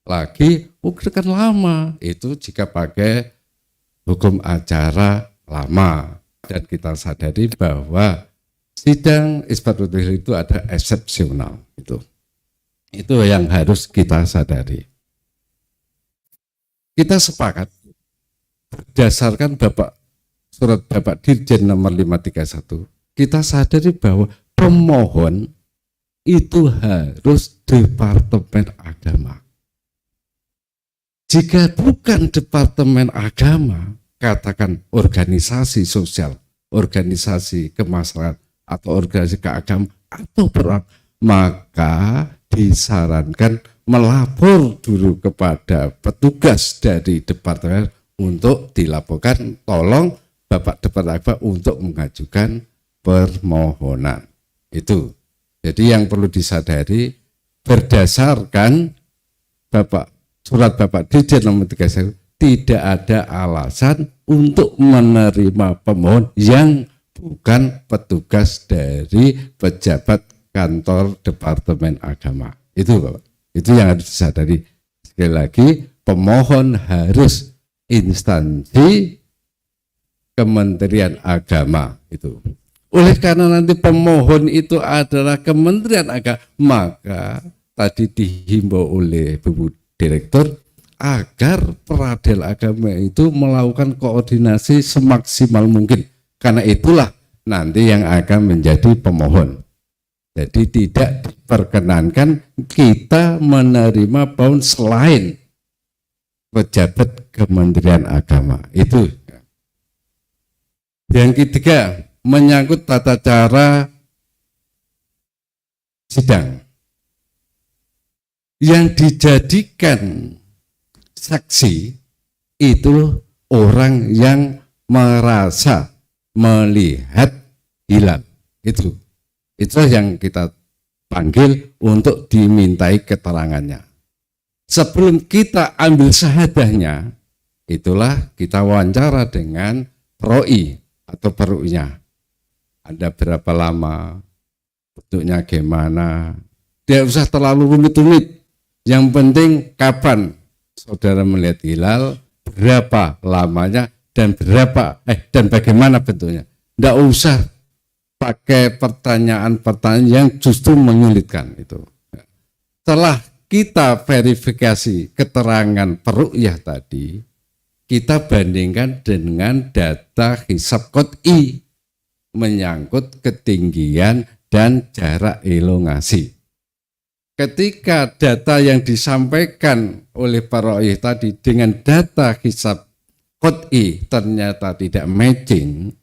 S3: lagi, kan lama. Itu jika pakai hukum acara lama. Dan kita sadari bahwa sidang isbat Rukyatul Hilal itu ada eksepsional. Itu yang harus kita sadari. Kita sepakat berdasarkan surat Bapak Dirjen nomor 531, kita sadari bahwa pemohon itu harus Departemen Agama. Jika bukan Departemen Agama, katakan organisasi sosial, organisasi kemasyarakatan atau organisasi keagamaan atau perang, maka disarankan melapor dulu kepada petugas dari departemen untuk dilaporkan, tolong Bapak Departemen Agama untuk mengajukan permohonan. Itu. Jadi yang perlu disadari berdasarkan surat Bapak Dirjen nomor 31 tidak ada alasan untuk menerima pemohon yang bukan petugas dari pejabat kantor Departemen Agama. Itu Bapak. Itu yang harus disadari. Sekali lagi, pemohon harus instansi Kementerian Agama itu. Oleh karena nanti pemohon itu adalah Kementerian Agama, maka tadi dihimbau oleh Bu Direktur agar peradil agama itu melakukan koordinasi semaksimal mungkin. Karena itulah nanti yang akan menjadi pemohon. Jadi tidak diperkenankan kita menerima pound selain pejabat Kementerian Agama. Itu. Yang ketiga, menyangkut tata cara sidang. Yang dijadikan saksi itu orang yang merasa melihat hilal. Itulah yang kita panggil untuk dimintai keterangannya. Sebelum kita ambil syahadahnya, itulah kita wawancara dengan ROI atau peruknya. Ada berapa lama, bentuknya gimana, tidak usah terlalu rumit-rumit. Yang penting kapan saudara melihat hilal, berapa lamanya, dan bagaimana bentuknya. Tidak usah pakai pertanyaan-pertanyaan yang justru menyulitkan itu. Setelah kita verifikasi keterangan peruqyah tadi, kita bandingkan dengan data hisab qot'i menyangkut ketinggian dan jarak elongasi. Ketika data yang disampaikan oleh peruqyah tadi dengan data hisab qot'i ternyata tidak matching,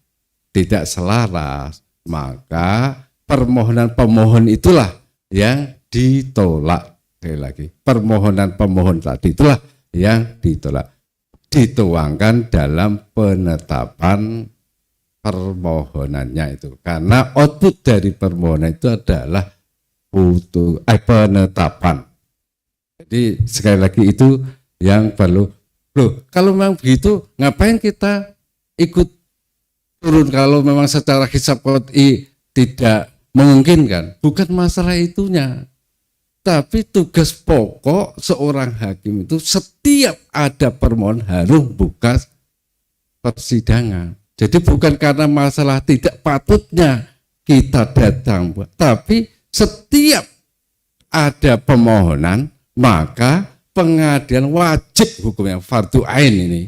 S3: tidak selaras, maka permohonan pemohon itulah yang ditolak. Sekali lagi, permohonan pemohon tadi itulah yang ditolak. Dituangkan dalam penetapan permohonannya itu. Karena output dari permohonan itu adalah penetapan. Jadi sekali lagi itu yang perlu. Loh, kalau memang begitu, ngapain kita ikut turun kalau memang secara hisab qot'i tidak memungkinkan? Bukan masalah itunya. Tapi tugas pokok seorang hakim itu setiap ada permohonan harus buka persidangan. Jadi bukan karena masalah tidak patutnya kita datang, tapi setiap ada permohonan maka pengadilan wajib hukumnya fardhu ain ini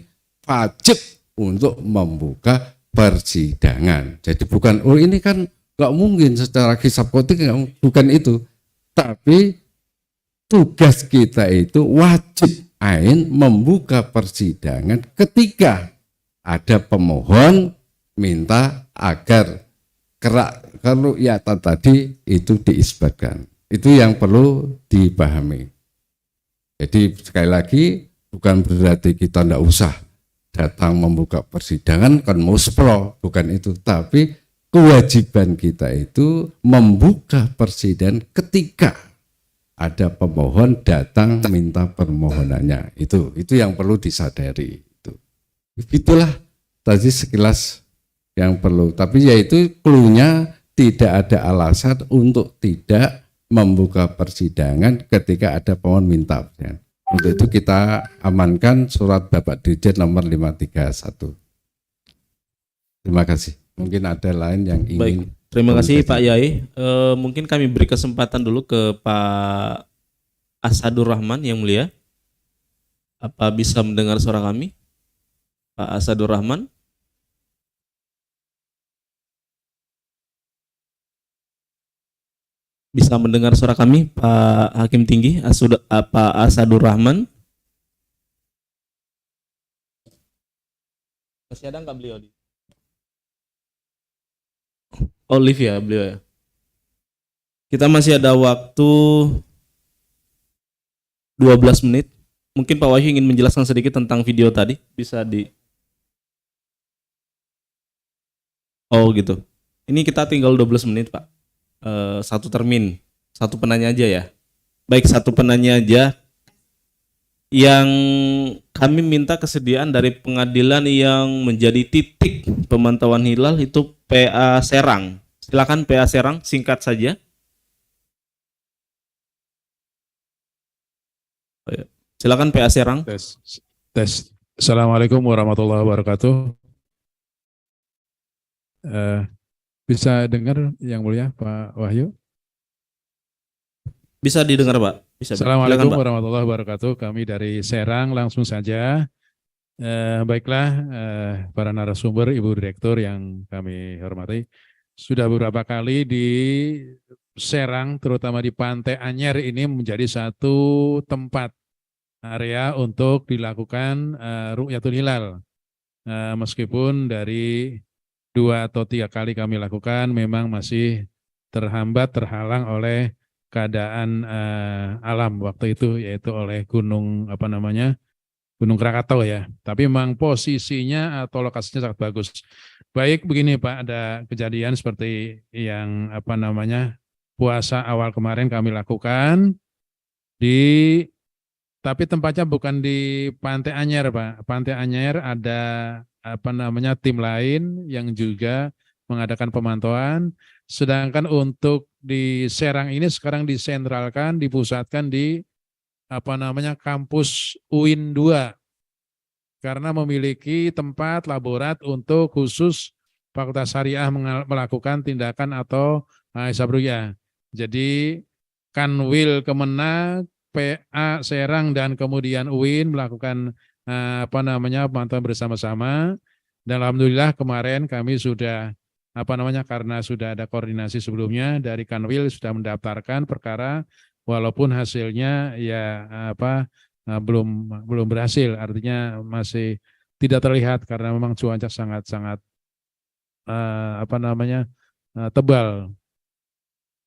S3: wajib untuk membuka persidangan. Jadi bukan ini kan nggak mungkin secara hisab qot'i, bukan itu. Tapi tugas kita itu wajib ain membuka persidangan ketika ada pemohon minta agar keru'yatan tadi itu diisbatkan. Itu yang perlu dipahami. Jadi sekali lagi bukan berarti kita tidak usah datang membuka persidangan kan muspro, bukan itu. Tapi kewajiban kita itu membuka persidangan ketika ada pemohon datang minta permohonannya. Itu yang perlu disadari. Itulah tadi sekilas yang perlu. Tapi yaitu cluenya tidak ada alasan untuk tidak membuka persidangan ketika ada pemohon minta. Untuk itu kita amankan surat Bapak Dirjen nomor 531. Terima kasih. Mungkin ada lain yang ingin.
S2: Baik, terima kasih Pak Yai. Mungkin kami beri kesempatan dulu ke Pak Asadur Rahman yang mulia. Apa bisa mendengar suara kami? Pak Asadur Rahman. Bisa mendengar suara kami, Pak Hakim Tinggi, Pak Asadur Rahman? Masih ada nggak beliau? Olive ya beliau ya. Kita masih ada waktu 12 menit. Mungkin Pak Wahyu ingin menjelaskan sedikit tentang video tadi. Bisa di... Oh gitu. Ini kita tinggal 12 menit Pak. Satu termin. Satu penanya aja ya. Baik, satu penanya aja. Yang kami minta kesediaan dari pengadilan yang menjadi titik pemantauan hilal itu PA Serang. Silakan PA Serang, singkat saja. Silakan PA Serang.
S9: Tes. Assalamualaikum warahmatullahi wabarakatuh. Bisa dengar yang mulia Pak Wahyu?
S2: Bisa didengar, Pak. Bisa.
S9: Assalamualaikum
S2: Silakan, Pak.
S9: warahmatullahi wabarakatuh. Kami dari Serang langsung saja. Baiklah, para narasumber, Ibu Direktur yang kami hormati, sudah beberapa kali di Serang, terutama di Pantai Anyer ini menjadi satu tempat area untuk dilakukan Ru'yatul Hilal. Meskipun dari 2 atau 3 kali kami lakukan, memang masih terhalang oleh keadaan alam waktu itu, yaitu oleh Gunung Krakatau ya. Tapi memang posisinya atau lokasinya sangat bagus. Baik, begini Pak, ada kejadian seperti yang puasa awal kemarin kami lakukan tapi tempatnya bukan di Pantai Anyer, Pak. Pantai Anyer ada tim lain yang juga mengadakan pemantauan. Sedangkan untuk di Serang ini sekarang disentralkan, dipusatkan di kampus UIN 2 karena memiliki tempat laborat untuk khusus Fakultas Syariah melakukan tindakan atau hisab ru'yah. Jadi Kanwil Kemenag, PA Serang dan kemudian UIN melakukan pemantauan bersama-sama. Dan alhamdulillah kemarin kami sudah karena sudah ada koordinasi sebelumnya dari Kanwil sudah mendaftarkan perkara walaupun hasilnya belum berhasil, artinya masih tidak terlihat karena memang cuaca sangat tebal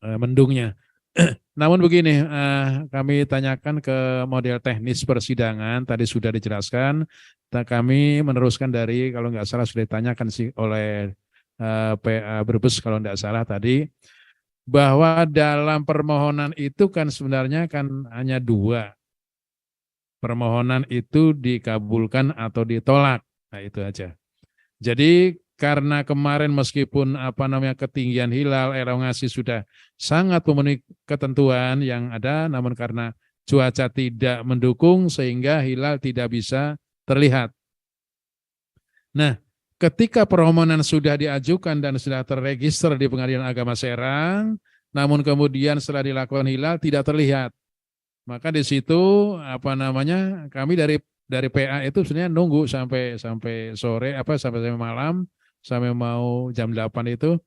S9: mendungnya. Namun begini, kami tanyakan ke model teknis persidangan, tadi sudah dijelaskan, kami meneruskan dari, kalau nggak salah sudah ditanyakan oleh PA Brebes kalau nggak salah tadi, bahwa dalam permohonan itu kan sebenarnya kan hanya 2. Permohonan itu dikabulkan atau ditolak. Nah itu aja. Jadi karena kemarin meskipun ketinggian hilal, elongasi sudah sangat memenuhi ketentuan yang ada, namun karena cuaca tidak mendukung sehingga hilal tidak bisa terlihat. Nah, ketika permohonan sudah diajukan dan sudah terregister di Pengadilan Agama Serang, namun kemudian setelah dilakukan hilal tidak terlihat. Maka di situ kami dari PA itu sebenarnya nunggu sampai sore sampai malam, sampai mau jam 8 itu.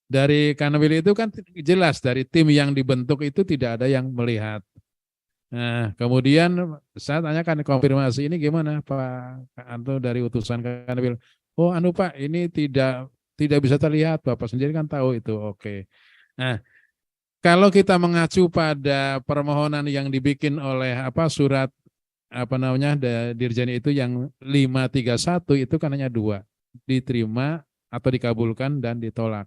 S9: Dari Kanwil itu kan jelas dari tim yang dibentuk itu tidak ada yang melihat. Nah, kemudian saya tanyakan konfirmasi ini gimana Pak Anto dari utusan Kanwil. Oh, Pak, ini tidak bisa terlihat, Bapak sendiri kan tahu itu. Oke. Nah, kalau kita mengacu pada permohonan yang dibikin oleh surat Dirjen itu yang 531 itu kan hanya 2, diterima atau dikabulkan dan ditolak.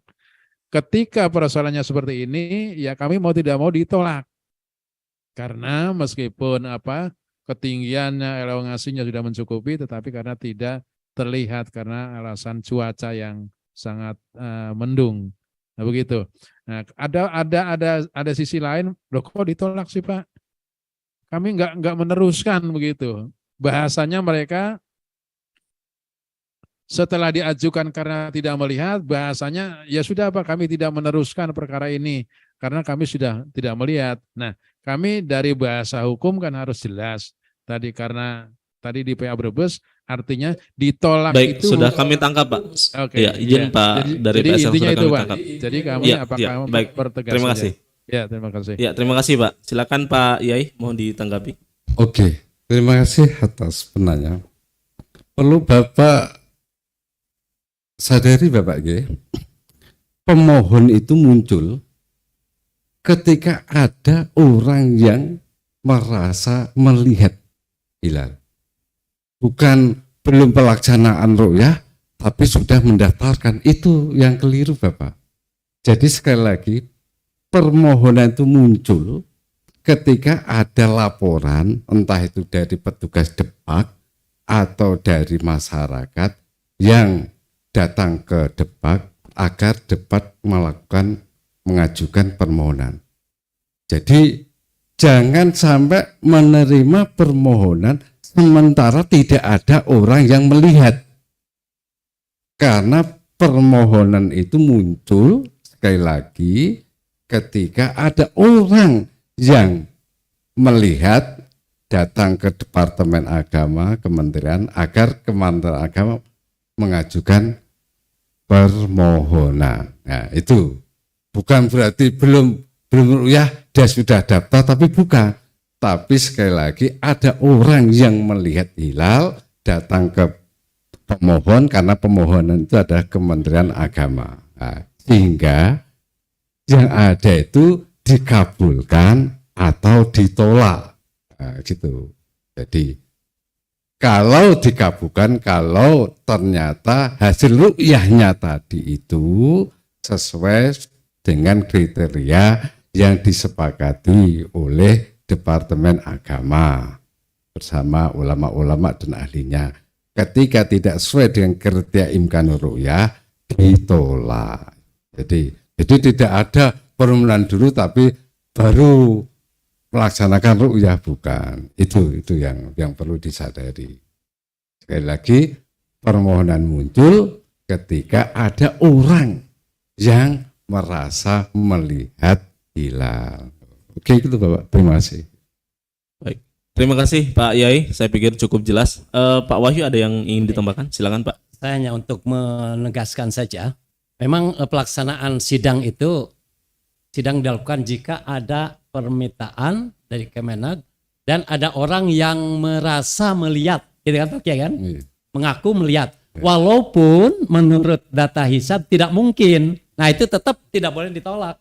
S9: Ketika persoalannya seperti ini, ya kami mau tidak mau ditolak. Karena meskipun ketinggiannya, elongasinya sudah mencukupi, tetapi karena tidak terlihat karena alasan cuaca yang sangat mendung. Nah, begitu. Nah, ada sisi lain, loh kok ditolak sih Pak? Kami nggak meneruskan begitu. Bahasanya mereka setelah diajukan karena tidak melihat, bahasanya ya sudah Pak, kami tidak meneruskan perkara ini karena kami sudah tidak melihat. Nah, kami dari bahasa hukum kan harus jelas. Tadi di PA Brebes artinya ditolak.
S2: Baik,
S9: itu
S2: sudah kami tangkap Pak.
S9: Oke,
S2: ya, izin
S9: ya.
S2: Pak dari
S9: jadi
S2: PSL
S9: intinya
S2: sudah
S9: itu
S2: kami
S9: Pak.
S2: tangkap.
S9: Jadi kami
S2: baik.
S9: pertegas
S2: Terima
S9: saja.
S2: kasih.
S9: Ya, terima kasih.
S2: Ya, terima kasih Pak. Silakan Pak Yai, mohon ditanggapi.
S3: Oke, terima kasih atas penanya. Perlu Bapak sadari Bapak pemohon itu muncul ketika ada orang yang merasa melihat hilal. Bukan belum pelaksanaan ru'yah, tapi sudah mendaftarkan. Itu yang keliru Bapak. Jadi sekali lagi, permohonan itu muncul ketika ada laporan, entah itu dari petugas Depak atau dari masyarakat yang datang ke Depak agar dapat mengajukan permohonan. Jadi jangan sampai menerima permohonan sementara tidak ada orang yang melihat. Karena permohonan itu muncul sekali lagi ketika ada orang yang melihat, datang ke Departemen Agama, Kementerian, agar Kementerian Agama mengajukan permohonan. Nah, itu bukan berarti belum ru'yah dia sudah daftar, tapi bukan. Tapi sekali lagi ada orang yang melihat hilal datang ke pemohon, karena pemohonan itu adalah Kementerian Agama. Nah, sehingga yang ada itu dikabulkan atau ditolak. Nah, gitu. Jadi kalau dikabulkan, kalau ternyata hasil ru'yahnya tadi itu sesuai dengan kriteria yang disepakati oleh Departemen Agama bersama ulama-ulama dan ahlinya. Ketika tidak sesuai dengan kriteria imkanur ru'yah, ditolak. Jadi tidak ada permohonan dulu tapi baru melaksanakan ru'yah, bukan. Itu yang perlu disadari. Sekali lagi, permohonan muncul ketika ada orang yang merasa melihat hilal. Oke, itu Bapak. Terima kasih.
S2: Baik. Terima kasih Pak Yai. Saya pikir cukup jelas. Pak Wahyu ada yang ingin ditambahkan? Silakan Pak.
S1: Saya hanya untuk menegaskan saja. Memang pelaksanaan sidang itu dilakukan jika ada permintaan dari Kemenag dan ada orang yang merasa melihat, gitu kan Pak Kiai kan? Mengaku melihat. Walaupun menurut data hisab tidak mungkin. Nah, itu tetap tidak boleh ditolak.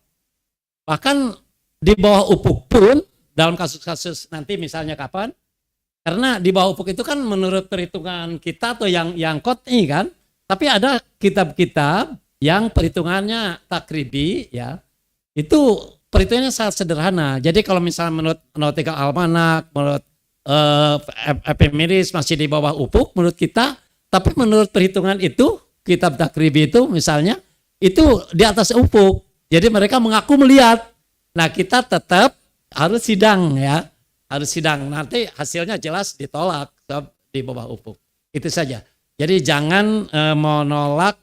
S1: Bahkan di bawah ufuk pun dalam kasus-kasus nanti misalnya kapan? Karena di bawah ufuk itu kan menurut perhitungan kita atau yang qot'i kan. Tapi ada kitab-kitab yang perhitungannya takribi ya. Itu perhitungannya sangat sederhana. Jadi kalau misalnya menurut Nautical Almanac, menurut Ephemeris masih di bawah ufuk menurut kita, tapi menurut perhitungan itu kitab takribi itu misalnya itu di atas ufuk. Jadi mereka mengaku melihat. Nah, kita tetap harus sidang ya. Harus sidang. Nanti hasilnya jelas ditolak di bawah ufuk. Itu saja. Jadi jangan menolak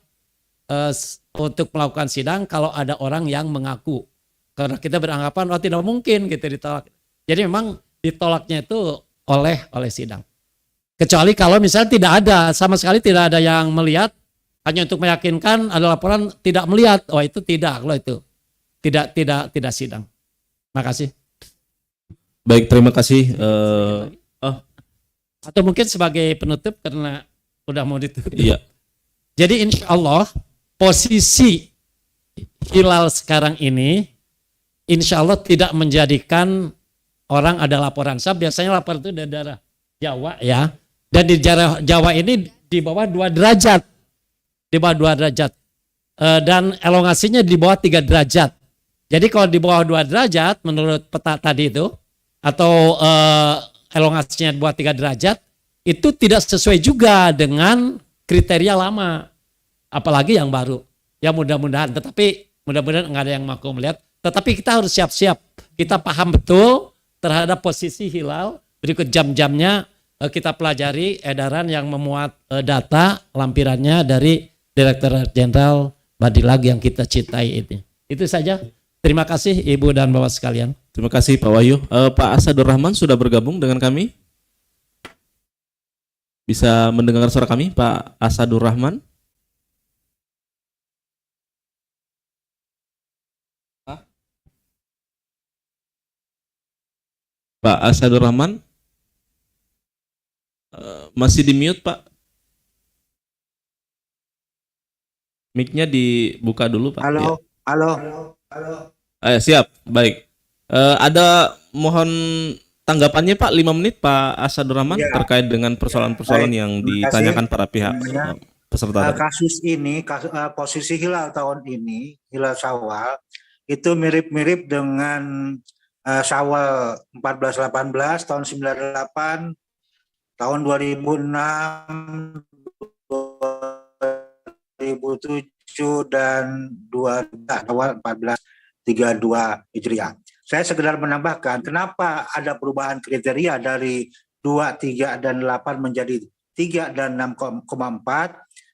S1: untuk melakukan sidang kalau ada orang yang mengaku. Karena kita beranggapan tidak mungkin gitu ditolak. Jadi memang ditolaknya itu oleh sidang. Kecuali kalau misalnya tidak ada, sama sekali tidak ada yang melihat, hanya untuk meyakinkan ada laporan tidak melihat. Oh, itu tidak, kalau itu tidak sidang. Makasih.
S2: Baik, terima kasih.
S1: Atau mungkin sebagai penutup karena udah mau ditutup.
S2: Iya.
S1: Jadi insya Allah posisi hilal sekarang ini insya Allah tidak menjadikan orang ada laporan. Biasanya laporan itu dari daerah Jawa ya. Dan di daerah Jawa ini di bawah 2 derajat. Di bawah 2 derajat. Dan elongasinya di bawah 3 derajat. Jadi kalau di bawah 2 derajat menurut peta tadi itu, atau elongasinya di bawah 3 derajat, itu tidak sesuai juga dengan kriteria lama. Apalagi yang baru. Ya mudah-mudahan, tetapi mudah-mudahan enggak ada yang mampu melihat. Tetapi kita harus siap-siap. Kita paham betul terhadap posisi hilal. Berikut jam-jamnya kita pelajari edaran yang memuat data lampirannya dari Direktur Jenderal Badilag yang kita cintai ini. Itu saja. Terima kasih Ibu dan Bapak sekalian.
S2: Terima kasih Pak Wahyu. Pak Asadur Rahman sudah bergabung dengan kami. Bisa mendengar suara kami Pak Asadur Rahman? Pak Asadur Rahman? Masih di mute Pak? Mic-nya dibuka dulu Pak.
S10: Halo,
S2: ya.
S10: halo.
S2: Siap, baik. Ada mohon tanggapannya Pak 5 menit Pak Asadur Rahman
S10: Ya.
S2: terkait dengan persoalan-persoalan yang ditanyakan para pihak peserta tadi.
S10: Kasus ini, posisi hilal tahun ini, hilal Syawal, itu mirip-mirip dengan Syawal 14-18, tahun 98, tahun 2006, 2007, dan 2 awal 1432 Hijriah. Saya sekedar menambahkan kenapa ada perubahan kriteria dari 2, 3, dan 8 menjadi 3 dan 6,4,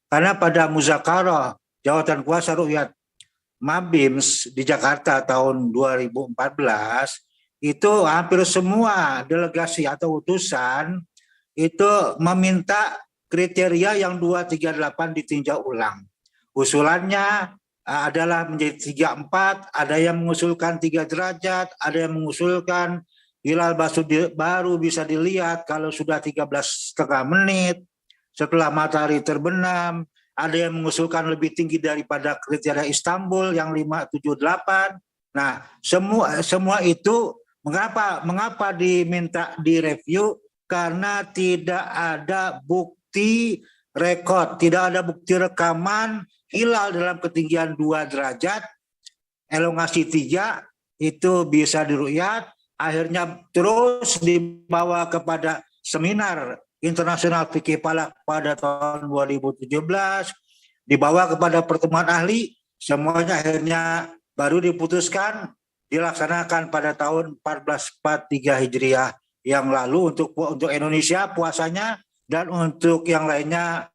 S10: karena pada muzakarah jawatan kuasa rukyat Mabims di Jakarta tahun 2014 itu hampir semua delegasi atau utusan itu meminta kriteria yang 2, 3, 8 ditinjau ulang. Usulannya adalah menjadi 3, 4, ada yang mengusulkan 3 derajat, ada yang mengusulkan hilal baru bisa dilihat kalau sudah 13,5 menit setelah matahari terbenam, ada yang mengusulkan lebih tinggi daripada kriteria Istanbul yang 5, 7, 8. Nah, semua itu mengapa diminta direview? Karena tidak ada bukti rekod, tidak ada bukti rekaman hilal dalam ketinggian 2 derajat, elongasi 3 itu bisa diru'yat. Akhirnya terus dibawa kepada seminar internasional fikih falak pada tahun 2017, dibawa kepada pertemuan ahli, semuanya akhirnya baru diputuskan dilaksanakan pada tahun 1443 Hijriah yang lalu untuk Indonesia puasanya, dan untuk yang lainnya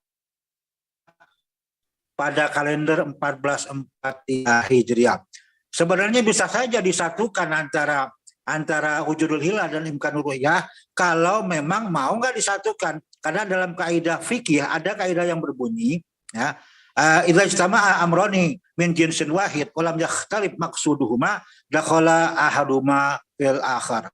S10: pada kalender 1443 Hijriah. Sebenarnya bisa saja disatukan antara wujudul hilal dan imkanur ru'yah kalau memang mau nggak disatukan, karena dalam kaidah fikih ada kaidah yang berbunyi ya, idza ijtama'a amrani min jinsin wahid wa lam yakhtalif maqsuduhuma dakhala ahaduma fil akhar.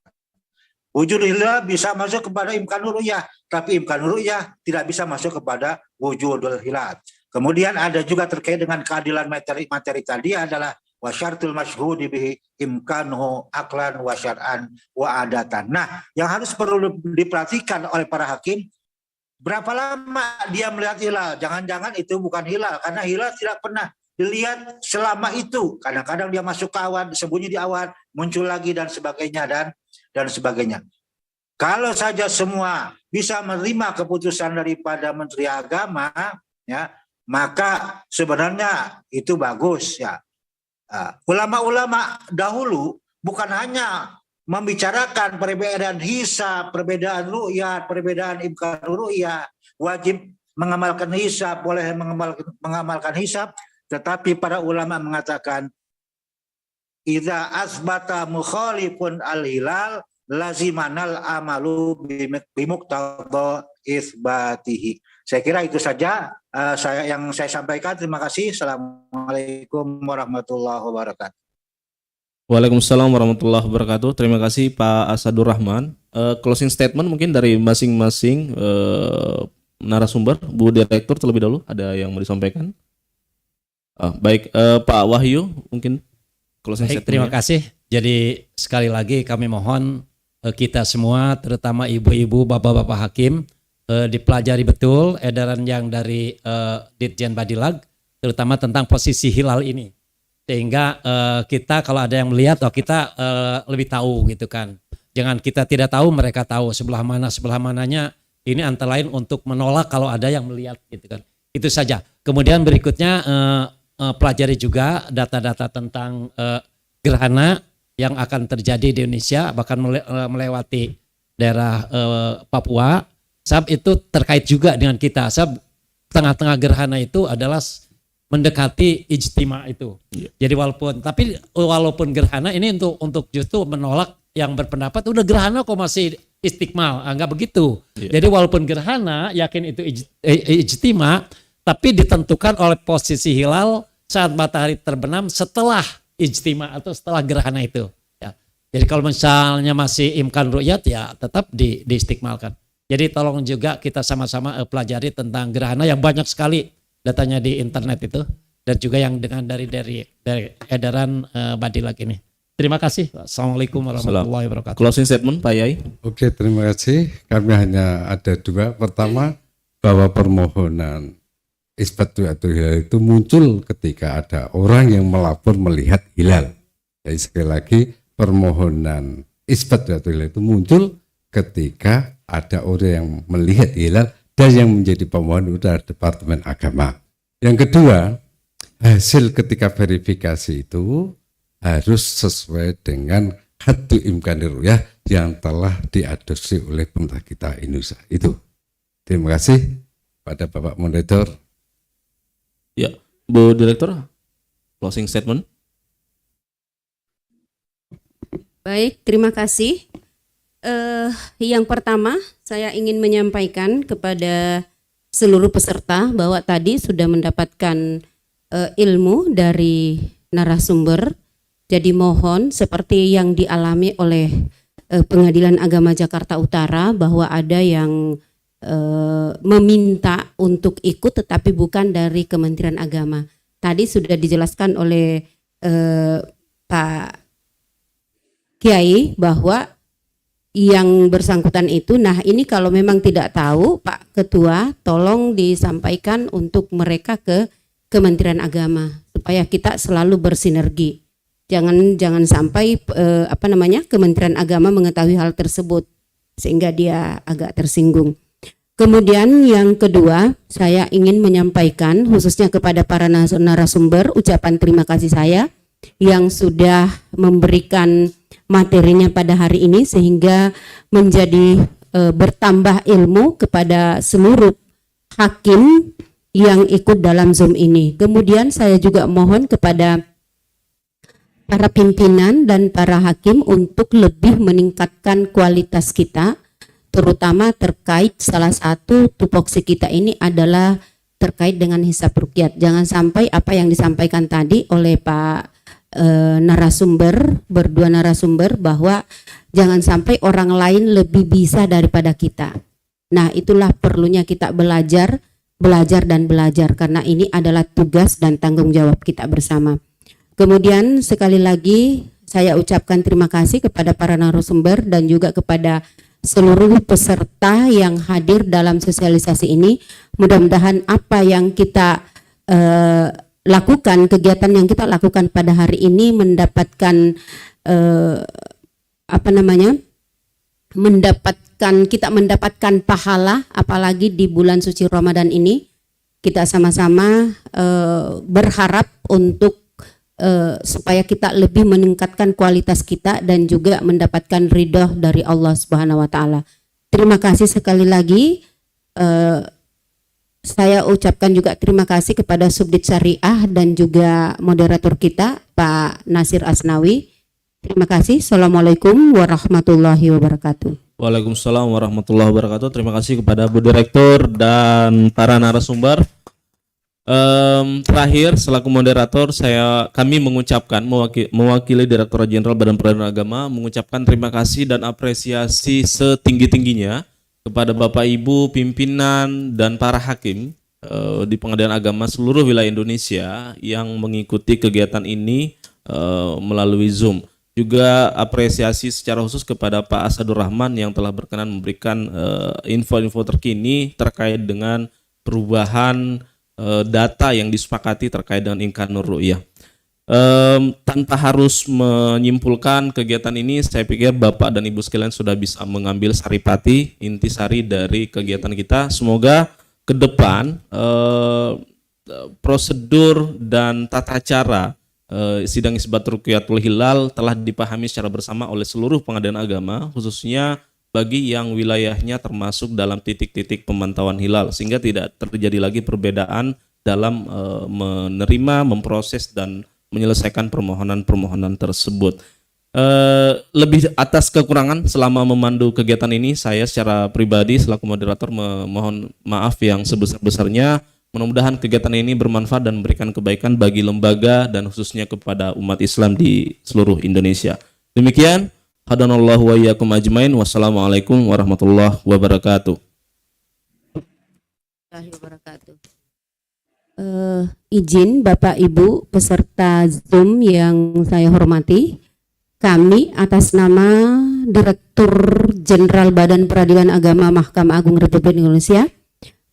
S10: Wujud hilal bisa masuk kepada imkanur ru'yah, tapi imkanur ru'yah tidak bisa masuk kepada wujudul hilal. Kemudian ada juga terkait dengan keadilan materi tadi adalah wasyartul masyhudi bihi imkanuhu aklan wa syar'an wa adatan. Nah, yang harus perlu diperhatikan oleh para hakim, berapa lama dia melihat hilal? Jangan-jangan itu bukan hilal, karena hilal tidak pernah dilihat selama itu. Kadang-kadang dia masuk ke awan, sembunyi di awan, muncul lagi dan sebagainya dan sebagainya. Kalau saja semua bisa menerima keputusan daripada Menteri Agama, ya, maka sebenarnya itu bagus ya. Ulama-ulama dahulu bukan hanya membicarakan perbedaan hisab, perbedaan ru'yat, perbedaan imkanur ru'yah, wajib mengamalkan hisab, boleh mengamalkan hisab, tetapi para ulama mengatakan idza asbata mukhalifun al-hilal lazimanal amalu bimuqtada isbatihi. Saya kira itu saja yang saya sampaikan. Terima kasih. Assalamualaikum warahmatullahi wabarakatuh.
S2: Waalaikumsalam warahmatullahi wabarakatuh. Terima kasih Pak Asadur Rahman. Closing statement mungkin dari masing-masing narasumber. Bu Direktur terlebih dahulu ada yang mau disampaikan. Baik, Pak Wahyu mungkin closing statement.
S1: Terima kasih. Jadi sekali lagi kami mohon kita semua, terutama ibu-ibu, bapak-bapak hakim, dipelajari betul edaran yang dari Ditjen Badilag, terutama tentang posisi hilal ini, sehingga kita kalau ada yang melihat, kita lebih tahu gitu kan. Jangan kita tidak tahu, mereka tahu sebelah mananya. Ini antara lain untuk menolak kalau ada yang melihat gitu kan. Itu saja. Kemudian berikutnya pelajari juga data-data tentang gerhana yang akan terjadi di Indonesia, bahkan melewati daerah Papua. Sebab itu terkait juga dengan kita. Sebab tengah-tengah gerhana itu adalah mendekati ijtima itu. Jadi walaupun gerhana ini untuk justru menolak yang berpendapat udah gerhana kok masih istiqmal, enggak begitu. Jadi walaupun gerhana yakin itu ijtima, tapi ditentukan oleh posisi hilal saat matahari terbenam setelah ijtima atau setelah gerhana itu. Ya. Jadi kalau misalnya masih imkan ru'yat ya tetap diistiqmalkan. Jadi tolong juga kita sama-sama pelajari tentang gerhana yang banyak sekali datanya di internet itu, dan juga yang dari edaran Badilag ini. Terima kasih. Assalamualaikum warahmatullahi wabarakatuh.
S2: Closing statement Pak Yai.
S3: Oke, terima kasih. Kami hanya ada dua. Pertama, bahwa permohonan isbat ru'yatul hilal itu muncul ketika ada orang yang melapor melihat hilal. Jadi sekali lagi, permohonan isbat ru'yatul hilal itu muncul ketika ada orang yang melihat hilal dan yang menjadi pemohon itu adalah Departemen Agama. Yang kedua, hasil ketika verifikasi itu harus sesuai dengan haddu imkanir ru'yah yang telah diadopsi oleh pemerintah kita Indonesia. Itu. Terima kasih pada Bapak Moderator.
S2: Ya, Bu Direktur, closing statement.
S8: Baik, terima kasih. Yang pertama, saya ingin menyampaikan kepada seluruh peserta bahwa tadi sudah mendapatkan ilmu dari narasumber. Jadi mohon seperti yang dialami oleh Pengadilan Agama Jakarta Utara bahwa ada yang meminta untuk ikut tetapi bukan dari Kementerian Agama. Tadi sudah dijelaskan oleh Pak Kiai bahwa yang bersangkutan itu, nah ini kalau memang tidak tahu Pak Ketua, tolong disampaikan untuk mereka ke Kementerian Agama supaya kita selalu bersinergi. Jangan sampai Kementerian Agama mengetahui hal tersebut sehingga dia agak tersinggung. Kemudian yang kedua, saya ingin menyampaikan khususnya kepada para narasumber ucapan terima kasih saya yang sudah memberikan materinya pada hari ini sehingga menjadi bertambah ilmu kepada seluruh hakim yang ikut dalam Zoom ini. Kemudian saya juga mohon kepada para pimpinan dan para hakim untuk lebih meningkatkan kualitas kita, terutama terkait salah satu tupoksi kita ini adalah terkait dengan hisab ruqyat. Jangan sampai apa yang disampaikan tadi oleh Pak berdua narasumber bahwa jangan sampai orang lain lebih bisa daripada kita. Nah, itulah perlunya kita belajar karena ini adalah tugas dan tanggung jawab kita bersama. Kemudian sekali lagi saya ucapkan terima kasih kepada para narasumber dan juga kepada seluruh peserta yang hadir dalam sosialisasi ini. Mudah-mudahan apa yang kita lakukan, kegiatan yang kita lakukan pada hari ini mendapatkan kita mendapatkan pahala, apalagi di bulan suci Ramadan ini kita sama-sama berharap untuk supaya kita lebih meningkatkan kualitas kita dan juga mendapatkan ridho dari Allah Subhanahu wa taala. Terima kasih sekali lagi. Saya ucapkan juga terima kasih kepada Subdit Syariah dan juga moderator kita Pak Nasir Asnawi. Terima kasih. Assalamualaikum warahmatullahi wabarakatuh.
S2: Waalaikumsalam warahmatullahi wabarakatuh. Terima kasih kepada Bu Direktur dan para narasumber. Terakhir selaku moderator kami mengucapkan mewakili Direktorat Jenderal Badan Peradilan Agama mengucapkan terima kasih dan apresiasi setinggi-tingginya kepada Bapak Ibu pimpinan dan para hakim di Pengadilan Agama seluruh wilayah Indonesia yang mengikuti kegiatan ini melalui Zoom. Juga apresiasi secara khusus kepada Pak Asadur Rahman yang telah berkenan memberikan info-info terkini terkait dengan perubahan data yang disepakati terkait dengan Imkanur Ru'yah. Tanpa harus menyimpulkan kegiatan ini, saya pikir Bapak dan Ibu sekalian sudah bisa mengambil saripati, intisari dari kegiatan kita. Semoga ke depan prosedur dan tata cara sidang isbat ruqyatul hilal telah dipahami secara bersama oleh seluruh pengadilan agama, khususnya bagi yang wilayahnya termasuk dalam titik-titik pemantauan hilal, sehingga tidak terjadi lagi perbedaan dalam menerima, memproses dan menyelesaikan permohonan-permohonan tersebut. Lebih atas kekurangan selama memandu kegiatan ini, saya secara pribadi selaku moderator memohon maaf yang sebesar-besarnya. Mudah-mudahan kegiatan ini bermanfaat dan memberikan kebaikan bagi lembaga dan khususnya kepada umat Islam di seluruh Indonesia. Demikian, hadanallahu wa iyyakum ajmain. Wassalamualaikum warahmatullahi wabarakatuh.
S8: Izin Bapak Ibu peserta Zoom yang saya hormati, kami atas nama Direktur Jenderal Badan Peradilan Agama Mahkamah Agung Republik Indonesia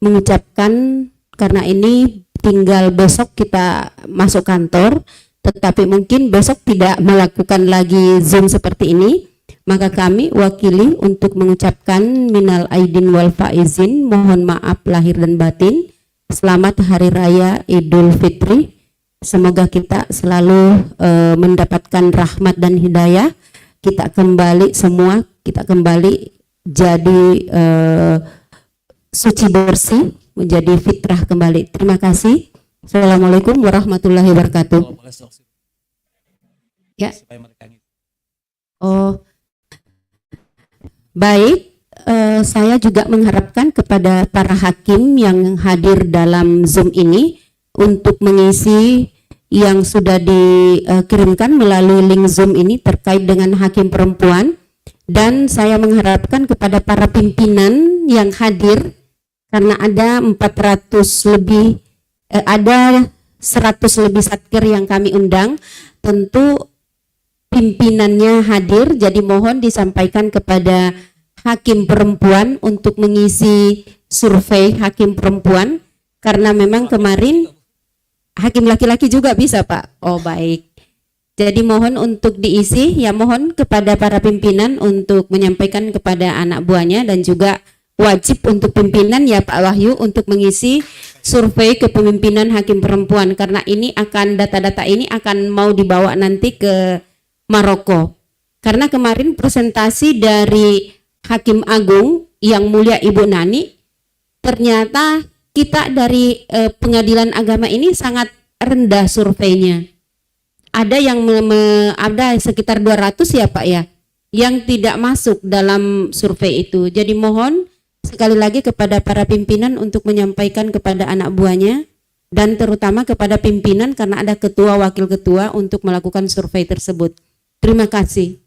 S8: mengucapkan, karena ini tinggal besok kita masuk kantor, tetapi mungkin besok tidak melakukan lagi Zoom seperti ini, maka kami wakili untuk mengucapkan minal aidin wal faizin, mohon maaf lahir dan batin. Selamat Hari Raya Idul Fitri Semoga kita selalu mendapatkan rahmat dan hidayah. Kita kembali semua, kita kembali jadi suci bersih, menjadi fitrah kembali. Terima kasih. Assalamualaikum warahmatullahi wabarakatuh. Ya. Oh, baik. Saya juga mengharapkan kepada para hakim yang hadir dalam Zoom ini untuk mengisi yang sudah dikirimkan melalui link Zoom ini terkait dengan hakim perempuan, dan saya mengharapkan kepada para pimpinan yang hadir, karena ada 400 lebih ada 100 lebih satkir yang kami undang, tentu pimpinannya hadir, jadi mohon disampaikan kepada hakim perempuan untuk mengisi survei hakim perempuan, karena memang kemarin hakim laki-laki juga bisa, Pak. Oh, baik. Jadi mohon untuk diisi, ya mohon kepada para pimpinan untuk menyampaikan kepada anak buahnya, dan juga wajib untuk pimpinan ya Pak Wahyu untuk mengisi survei kepemimpinan hakim perempuan, karena ini akan data-data ini akan mau dibawa nanti ke Maroko. Karena kemarin presentasi dari Hakim Agung yang mulia Ibu Nani, ternyata kita dari pengadilan agama ini sangat rendah surveinya. Ada yang ada sekitar 200 ya Pak ya, yang tidak masuk dalam survei itu. Jadi mohon sekali lagi kepada para pimpinan untuk menyampaikan kepada anak buahnya, dan terutama kepada pimpinan karena ada ketua wakil ketua untuk melakukan survei tersebut. Terima kasih.